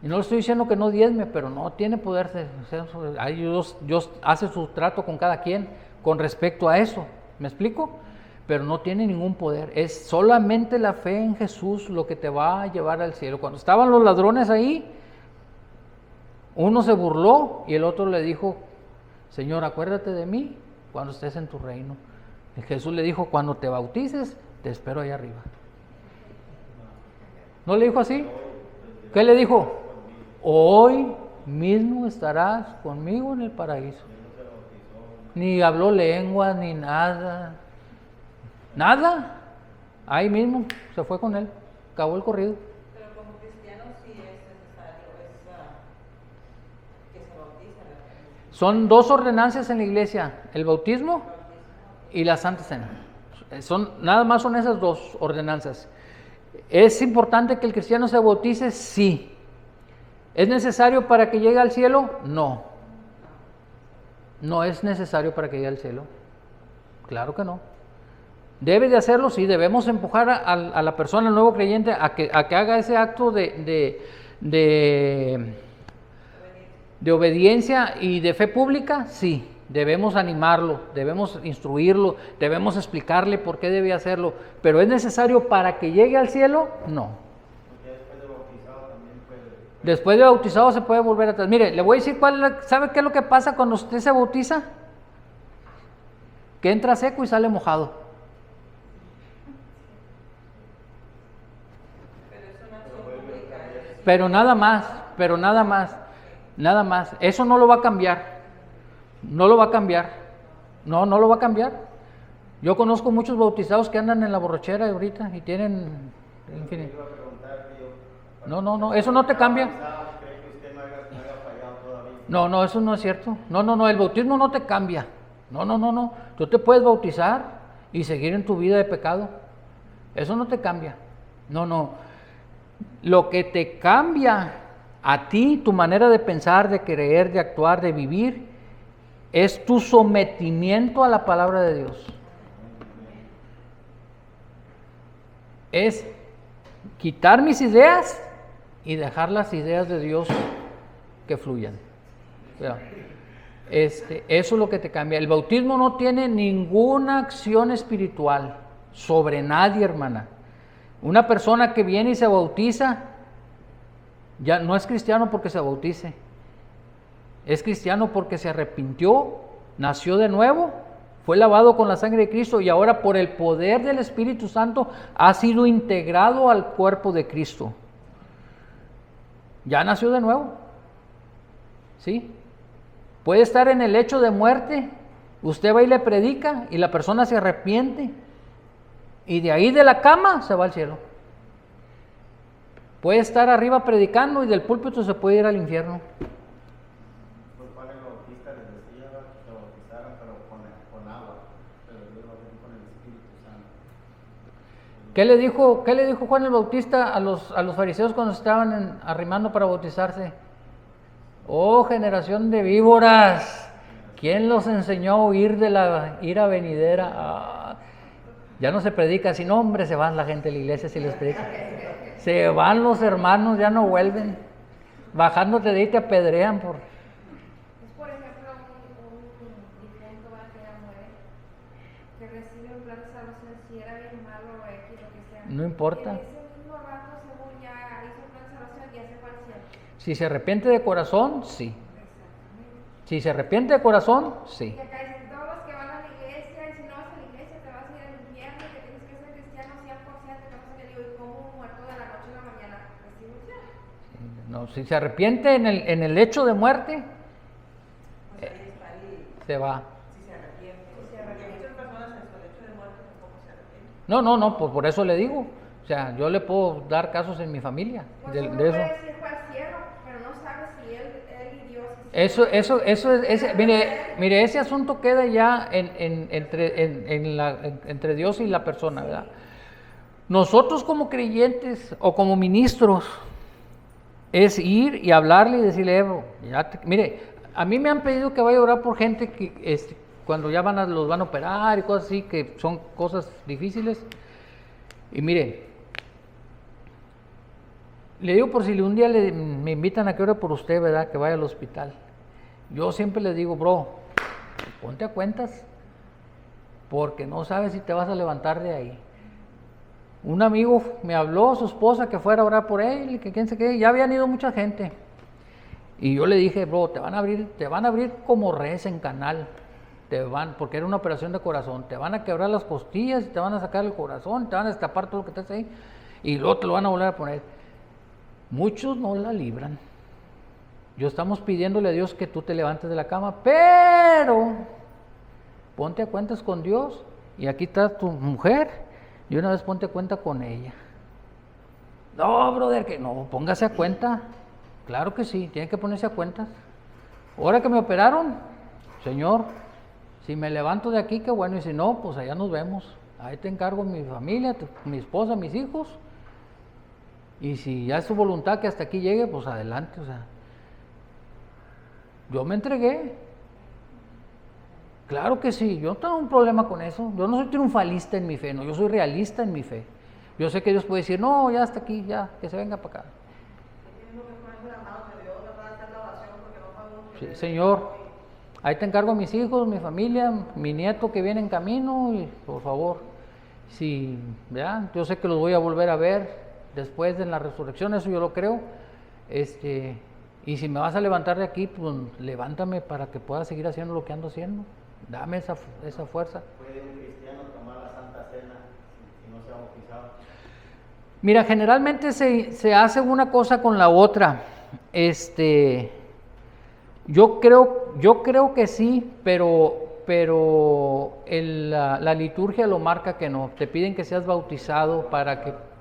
Y no le estoy diciendo que no diezme, pero no tiene poder. Dios hace su trato con cada quien con respecto a eso. ¿Me explico? Pero no tiene ningún poder. Es solamente la fe en Jesús lo que te va a llevar al cielo. Cuando estaban los ladrones ahí, Uno se burló y el otro le dijo, Señor, acuérdate de mí cuando estés en tu reino. Y Jesús le dijo, cuando te bautices, te espero ahí arriba. ¿No le dijo así? ¿Qué le dijo? Hoy mismo estarás conmigo en el paraíso. Ni habló lenguas, ni nada. Nada. Ahí mismo se fue con él. Acabó el corrido. Pero como cristiano sí es necesario que se bautice a la gente. Son dos ordenanzas en la iglesia, el bautismo y la Santa Cena. Nada más son esas dos ordenanzas. ¿Es importante que el cristiano se bautice? Sí. ¿Es necesario para que llegue al cielo? No. No es necesario para que llegue al cielo. Claro que no. ¿Debe de hacerlo? Sí, debemos empujar a la persona, al nuevo creyente, a que haga ese acto de obediencia y de fe pública. Sí, debemos animarlo, debemos instruirlo, debemos explicarle por qué debe hacerlo. Pero ¿es necesario para que llegue al cielo? No. Después de bautizado se puede volver atrás. Mire, le voy a decir ¿sabe qué es lo que pasa cuando usted se bautiza? Que entra seco y sale mojado. Pero nada más. Eso no lo va a cambiar. No lo va a cambiar. No lo va a cambiar. Yo conozco muchos bautizados que andan en la borrachera ahorita y tienen, en fin. No, eso no te cambia. No, eso no es cierto. No, el bautismo no te cambia. No. Tú te puedes bautizar y seguir en tu vida de pecado. Eso no te cambia. No. Lo que te cambia a ti, tu manera de pensar, de creer, de actuar, de vivir, es tu sometimiento a la palabra de Dios. Es quitar mis ideas y dejar las ideas de Dios que fluyan. Eso es lo que te cambia. El bautismo no tiene ninguna acción espiritual sobre nadie, hermana. Una persona que viene y se bautiza, ya no es cristiano porque se bautice. Es cristiano porque se arrepintió, nació de nuevo, fue lavado con la sangre de Cristo y ahora por el poder del Espíritu Santo ha sido integrado al cuerpo de Cristo. Ya nació de nuevo. ¿Sí? Puede estar en el lecho de muerte, usted va y le predica y la persona se arrepiente y de ahí de la cama se va al cielo. Puede estar arriba predicando y del púlpito se puede ir al infierno. Pues Juan el Bautista les decía que se bautizaran pero con agua, pero Dios lo bautizó con el Espíritu Santo. ¿Qué le dijo Juan el Bautista a los fariseos cuando estaban arrimando para bautizarse? Oh, generación de víboras, ¿quién los enseñó a huir de la ira venidera? Ya no se predica, sino hombre, se van la gente de la iglesia si les predica. Se van los hermanos, ya no vuelven. Bajándote de ahí te apedrean por... Es por ejemplo un difunto que ya muere, que recibe un plan de salvación, si era bien malo o X, lo que sea. No importa. En ese mismo rato, según ya hizo un plan de salvación, ya se fue al cielo. Si se arrepiente de corazón, sí. Si se arrepiente de corazón, sí. Y acá dicen todos los que van a la iglesia, y si no vas a la iglesia te vas a ir al infierno, que tienes que ser cristiano 100%, que no sé qué. Digo, ¿y cómo un muerto de la noche a la mañana recibe un cielo? No, si se arrepiente en el lecho de muerte, se va. Si se arrepiente. Muchas personas en su lecho de muerte tampoco se arrepienten. No, por eso le digo. O sea, yo le puedo dar casos en mi familia Pues de uno eso. puede decir fue al cielo, pero no sabe si él y Dios... Mire, ese asunto queda ya entre Dios y la persona, ¿verdad? Nosotros como creyentes o como ministros es ir y hablarle y decirle, mire, a mí me han pedido que vaya a orar por gente que cuando ya los van a operar y cosas así, que son cosas difíciles. Y mire, le digo por si un día me invitan a que ore por usted, ¿verdad? Que vaya al hospital. Yo siempre le digo, bro, ponte a cuentas, porque no sabes si te vas a levantar de ahí. Un amigo me habló, su esposa, que fuera a orar por él, y que quién sé qué, ya habían ido mucha gente. Y yo le dije, bro, te van a abrir como res en canal. Porque era una operación de corazón. Te van a quebrar las costillas, te van a sacar el corazón, te van a destapar todo lo que estás ahí. Y luego te lo van a volver a poner. Muchos no la libran. Yo estamos pidiéndole a Dios que tú te levantes de la cama, pero ponte a cuentas con Dios. Y aquí está tu mujer, y una vez ponte a cuenta con ella. No, brother, que no, póngase a cuenta. Claro que sí, tiene que ponerse a cuentas. Ahora que me operaron, Señor, si me levanto de aquí, qué bueno, y si no, pues allá nos vemos. Ahí te encargo mi familia, mi esposa, mis hijos. Y si ya es tu voluntad que hasta aquí llegue, pues adelante, o sea. Yo me entregué. Claro que sí, yo no tengo un problema con eso. Yo no soy triunfalista en mi fe, no, yo soy realista en mi fe. Yo sé que Dios puede decir, no, ya hasta aquí, ya, que se venga para acá. Sí, Señor, ahí te encargo a mis hijos, mi familia, mi nieto que viene en camino, y por favor, si, ya, yo sé que los voy a volver a ver después de la resurrección, eso yo lo creo, y si me vas a levantar de aquí, pues levántame para que pueda seguir haciendo lo que ando haciendo. Dame esa fuerza. ¿Puede un cristiano tomar la Santa Cena si no se ha bautizado? Mira, generalmente se hace una cosa con la otra. Yo creo que sí, pero la liturgia lo marca que no. Te piden que seas bautizado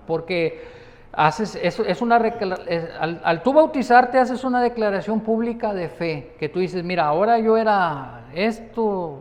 porque haces eso, al tú bautizarte haces una declaración pública de fe, que tú dices, mira, ahora yo era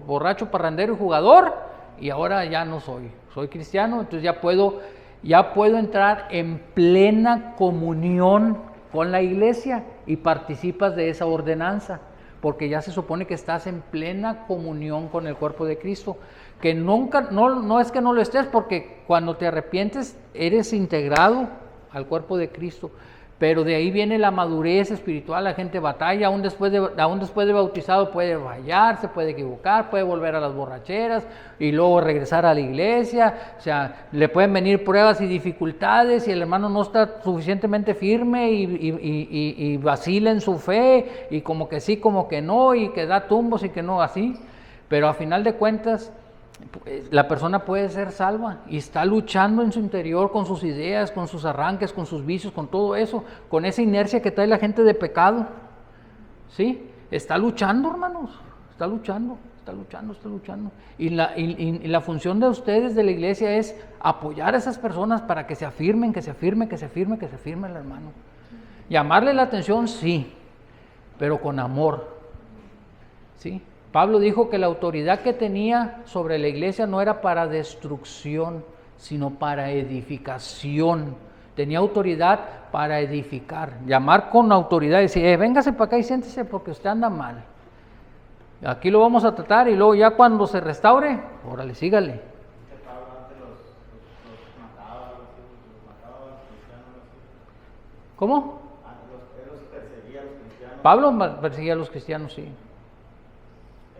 borracho, parrandero y jugador, y ahora ya no soy cristiano, entonces ya puedo entrar en plena comunión con la iglesia y participas de esa ordenanza, porque ya se supone que estás en plena comunión con el cuerpo de Cristo, que nunca, no es que no lo estés, porque cuando te arrepientes eres integrado al cuerpo de Cristo, pero de ahí viene la madurez espiritual. La gente batalla, aún después de bautizado puede fallar, se puede equivocar, puede volver a las borracheras y luego regresar a la iglesia, o sea, le pueden venir pruebas y dificultades y el hermano no está suficientemente firme y vacila en su fe y como que sí, como que no, y que da tumbos y que no, así, pero a final de cuentas la persona puede ser salva y está luchando en su interior con sus ideas, con sus arranques, con sus vicios, con todo eso, con esa inercia que trae la gente de pecado. ¿Sí? Está luchando, hermanos, está luchando. Y la función de ustedes de la iglesia es apoyar a esas personas para que se afirmen el hermano. Llamarle la atención, sí, pero con amor. ¿Sí? Pablo dijo que la autoridad que tenía sobre la iglesia no era para destrucción, sino para edificación. Tenía autoridad para edificar, llamar con autoridad y decir, véngase para acá y siéntese porque usted anda mal. Aquí lo vamos a tratar y luego ya cuando se restaure, órale, sígale. Pablo antes los mataba, los mataba a los cristianos. ¿Cómo? Él los perseguía a los cristianos. Pablo perseguía a los cristianos, sí.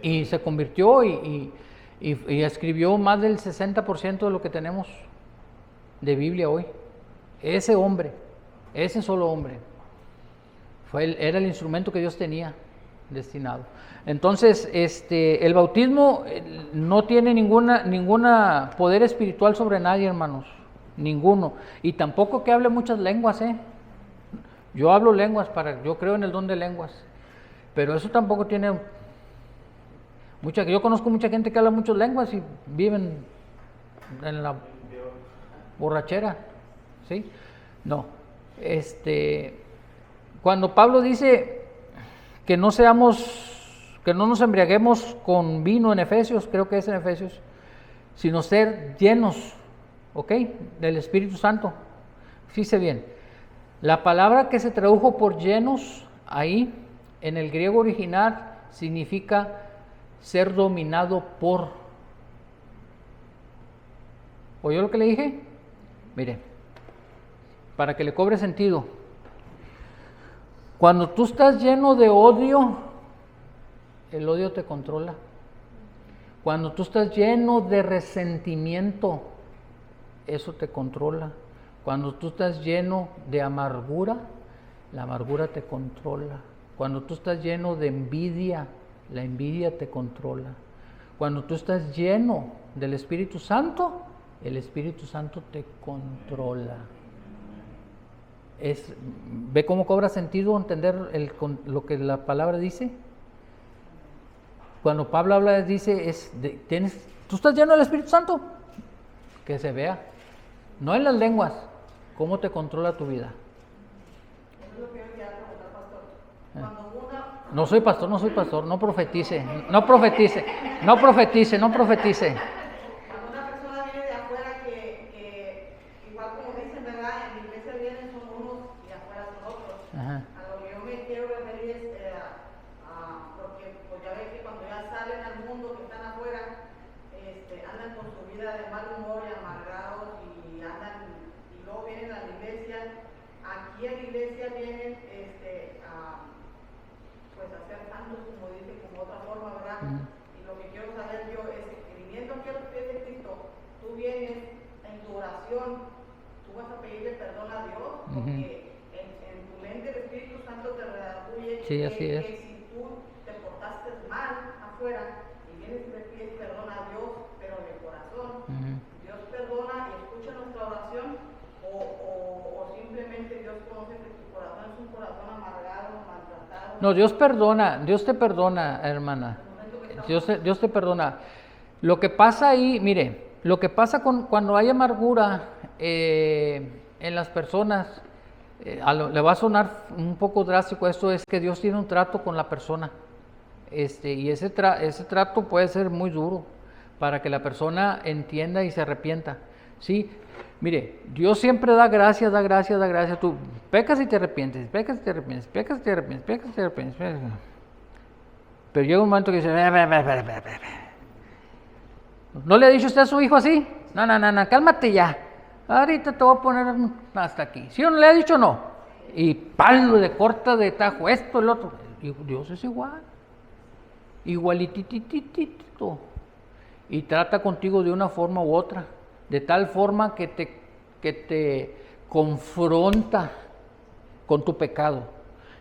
Y se convirtió y escribió más del 60% de lo que tenemos de Biblia hoy. Ese hombre, ese solo hombre, era el instrumento que Dios tenía destinado. Entonces, el bautismo no tiene ninguna poder espiritual sobre nadie, hermanos, ninguno. Y tampoco que hable muchas lenguas, Yo hablo lenguas, yo creo en el don de lenguas, pero eso tampoco tiene... Yo conozco mucha gente que habla muchas lenguas y viven en la borrachera, ¿sí? No, cuando Pablo dice que no nos embriaguemos con vino en Efesios, creo que es en Efesios, sino ser llenos, ¿ok? Del Espíritu Santo. Fíjese bien, la palabra que se tradujo por llenos ahí, en el griego original, significa ser dominado por. ¿Oyó lo que le dije? Mire, para que le cobre sentido. Cuando tú estás lleno de odio, el odio te controla. Cuando tú estás lleno de resentimiento, eso te controla. Cuando tú estás lleno de amargura, la amargura te controla. Cuando tú estás lleno de envidia, la envidia te controla. Cuando tú estás lleno del Espíritu Santo, el Espíritu Santo te controla. ¿Ve cómo cobra sentido entender lo que la palabra dice? Cuando Pablo habla, dice, ¿tú estás lleno del Espíritu Santo? Que se vea. No en las lenguas, cómo te controla tu vida. Eso es lo que yo quería preguntar, pastor. Cuando No soy pastor, no profetice. Cuando una persona viene de afuera que igual como dicen, ¿verdad? En la iglesia vienen son unos y afuera son otros. Ajá. A lo que yo me quiero referir es porque pues ya ven que cuando ya salen al mundo que están afuera, andan con su vida de mal humor y amargados y luego vienen a la iglesia. Aquí en la iglesia vienen pues a hacer tantos como dice, como otra forma, ¿verdad? Y lo que quiero saber yo es que viniendo aquí a los pies de Cristo, tú vienes en tu oración, tú vas a pedirle perdón a Dios, porque en tu mente el Espíritu Santo te redarguye Sí, así es. que si tú te portaste mal afuera y vienes y le pides perdón a Dios, pero de corazón, Dios perdona y escucha nuestra oración, o simplemente Dios conoce que tu corazón es un corazón amargado, maltratado. No, Dios te perdona, hermana. Dios te perdona. Lo que pasa ahí, mire, lo que pasa cuando hay amargura en las personas, le va a sonar un poco drástico esto, es que Dios tiene un trato con la persona. Y ese trato puede ser muy duro para que la persona entienda y se arrepienta. ¿Sí? Mire, Dios siempre da gracia. Tú pecas y te arrepientes. Pero llega un momento que dice, ¿no le ha dicho usted a su hijo así? No, cálmate ya. Ahorita te voy a poner hasta aquí. ¿Sí o no le ha dicho no? Y palo de corta de tajo, esto, el otro. Y Dios es igualitititito. Y trata contigo de una forma u otra. De tal forma que te confronta con tu pecado,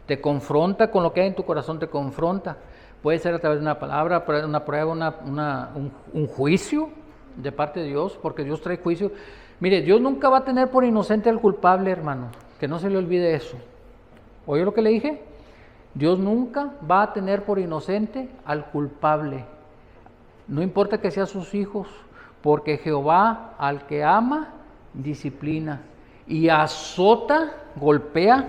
te confronta con lo que hay en tu corazón, te confronta. Puede ser a través de una palabra, una prueba, un juicio de parte de Dios, porque Dios trae juicio. Mire, Dios nunca va a tener por inocente al culpable, hermano, que no se le olvide eso. ¿Oye lo que le dije? Dios nunca va a tener por inocente al culpable, no importa que sean sus hijos, porque Jehová al que ama, disciplina y azota, golpea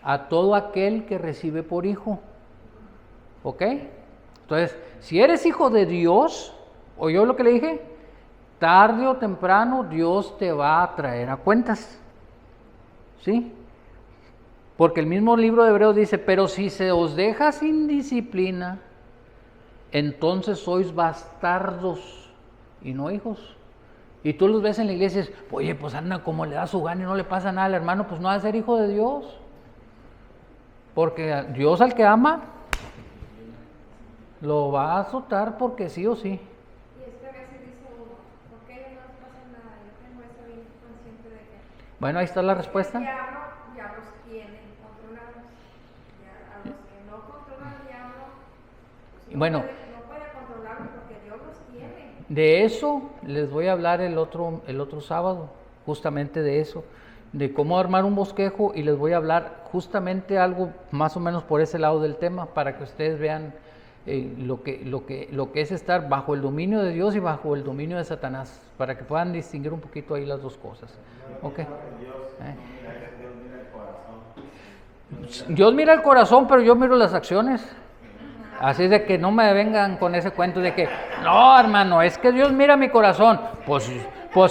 a todo aquel que recibe por hijo. ¿Ok? Entonces, si eres hijo de Dios, ¿oyó lo que le dije? Tarde o temprano Dios te va a traer a cuentas. ¿Sí? Porque el mismo libro de Hebreos dice, pero si se os deja sin disciplina, entonces sois bastardos y no hijos. Y tú los ves en la iglesia y dices, oye, pues anda como le da su gana y no le pasa nada al hermano, pues no va a ser hijo de Dios. Porque Dios al que ama, lo va a azotar porque sí o sí. Y es que a veces dice uno, ¿por qué no les pasa nada? Yo tengo eso bien consciente de que... Bueno, ahí está la respuesta. El diablo ya los tiene controlados. Ya a los que no controlan el diablo, pues Bueno. no puede controlarlos porque Dios los tiene. De eso les voy a hablar el otro sábado, justamente de eso, de cómo armar un bosquejo, y les voy a hablar justamente algo más o menos por ese lado del tema, para que ustedes vean lo que es estar bajo el dominio de Dios y bajo el dominio de Satanás, para que puedan distinguir un poquito ahí las dos cosas. ¿Okay? Dios mira el corazón, pero yo miro las acciones. Así de que no me vengan con ese cuento de que, no, hermano, es que Dios mira mi corazón. Pues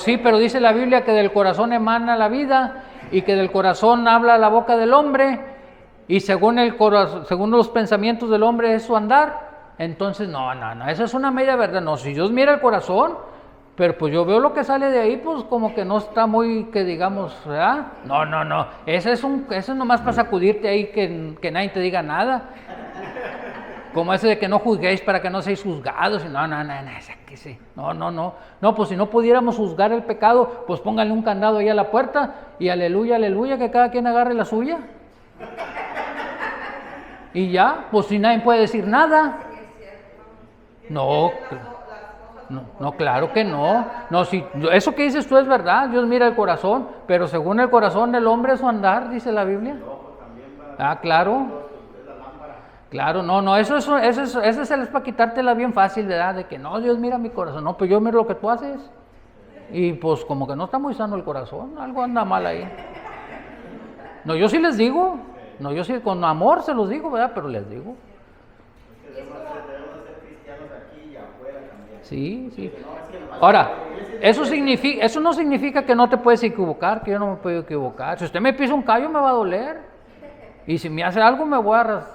sí, pero dice la Biblia que del corazón emana la vida y que del corazón habla la boca del hombre, y según los pensamientos del hombre es su andar. Entonces, no, eso es una media verdad. No, si Dios mira el corazón, pero pues yo veo lo que sale de ahí, pues como que no está muy, que digamos, ¿verdad? No, eso es nomás para sacudirte ahí, que nadie te diga nada. Como ese de que no juzguéis para que no seáis juzgados. No, pues si no pudiéramos juzgar el pecado, pues pónganle un candado ahí a la puerta y aleluya, que cada quien agarre la suya. Y ya, pues si nadie puede decir nada. No, no, claro que no. No, si eso que dices tú es verdad, Dios mira el corazón, pero según el corazón del hombre es su andar, dice la Biblia. Ah, claro. Claro, no, eso es para quitártela bien fácil, ¿verdad? De que no, Dios mira mi corazón. No, pues yo miro lo que tú haces. Y pues como que no está muy sano el corazón, algo anda mal ahí. No, yo sí les digo. No, yo sí con amor se los digo, ¿verdad? Pero les digo. Debemos ser cristianos aquí y afuera también. Sí. Ahora, eso no significa que no te puedes equivocar, que yo no me puedo equivocar. Si usted me pisa un callo me va a doler. Y si me hace algo me voy a...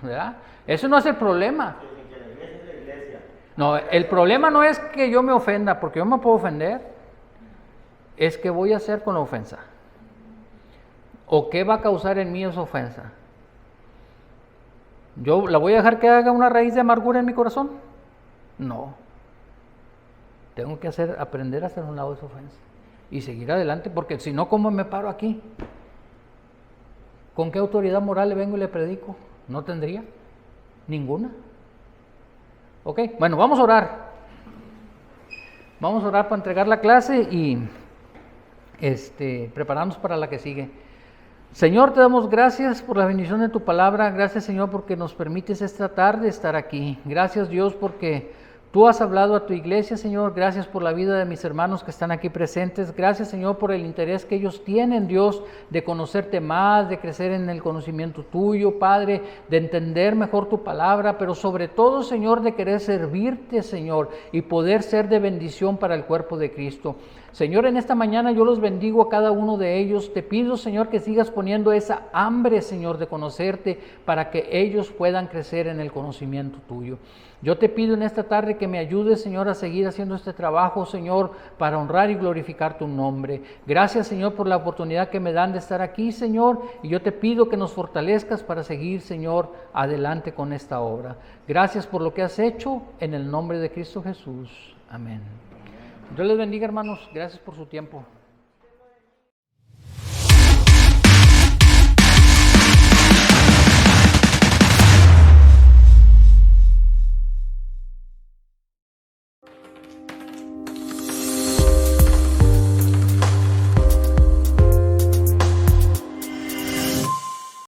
¿verdad? Eso no es el problema. No, el problema no es que yo me ofenda, porque yo me puedo ofender. Es que voy a hacer con la ofensa. ¿O qué va a causar en mí esa ofensa? ¿Yo la voy a dejar que haga una raíz de amargura en mi corazón? No. Tengo que aprender a hacer un lado de esa ofensa. Y seguir adelante, porque si no, ¿cómo me paro aquí? ¿Con qué autoridad moral le vengo y le predico? No tendría ninguna. Ok, bueno, vamos a orar. Vamos a orar para entregar la clase y prepararnos para la que sigue. Señor, te damos gracias por la bendición de tu palabra. Gracias, Señor, porque nos permites esta tarde estar aquí. Gracias, Dios, porque tú has hablado a tu iglesia, Señor. Gracias por la vida de mis hermanos que están aquí presentes. Gracias, Señor, por el interés que ellos tienen, Dios, de conocerte más, de crecer en el conocimiento tuyo, Padre, de entender mejor tu palabra, pero sobre todo, Señor, de querer servirte, Señor, y poder ser de bendición para el cuerpo de Cristo. Señor, en esta mañana yo los bendigo a cada uno de ellos. Te pido, Señor, que sigas poniendo esa hambre, Señor, de conocerte para que ellos puedan crecer en el conocimiento tuyo. Yo te pido en esta tarde que me ayudes, Señor, a seguir haciendo este trabajo, Señor, para honrar y glorificar tu nombre. Gracias, Señor, por la oportunidad que me dan de estar aquí, Señor, y yo te pido que nos fortalezcas para seguir, Señor, adelante con esta obra. Gracias por lo que has hecho, en el nombre de Cristo Jesús. Amén. Dios les bendiga, hermanos. Gracias por su tiempo.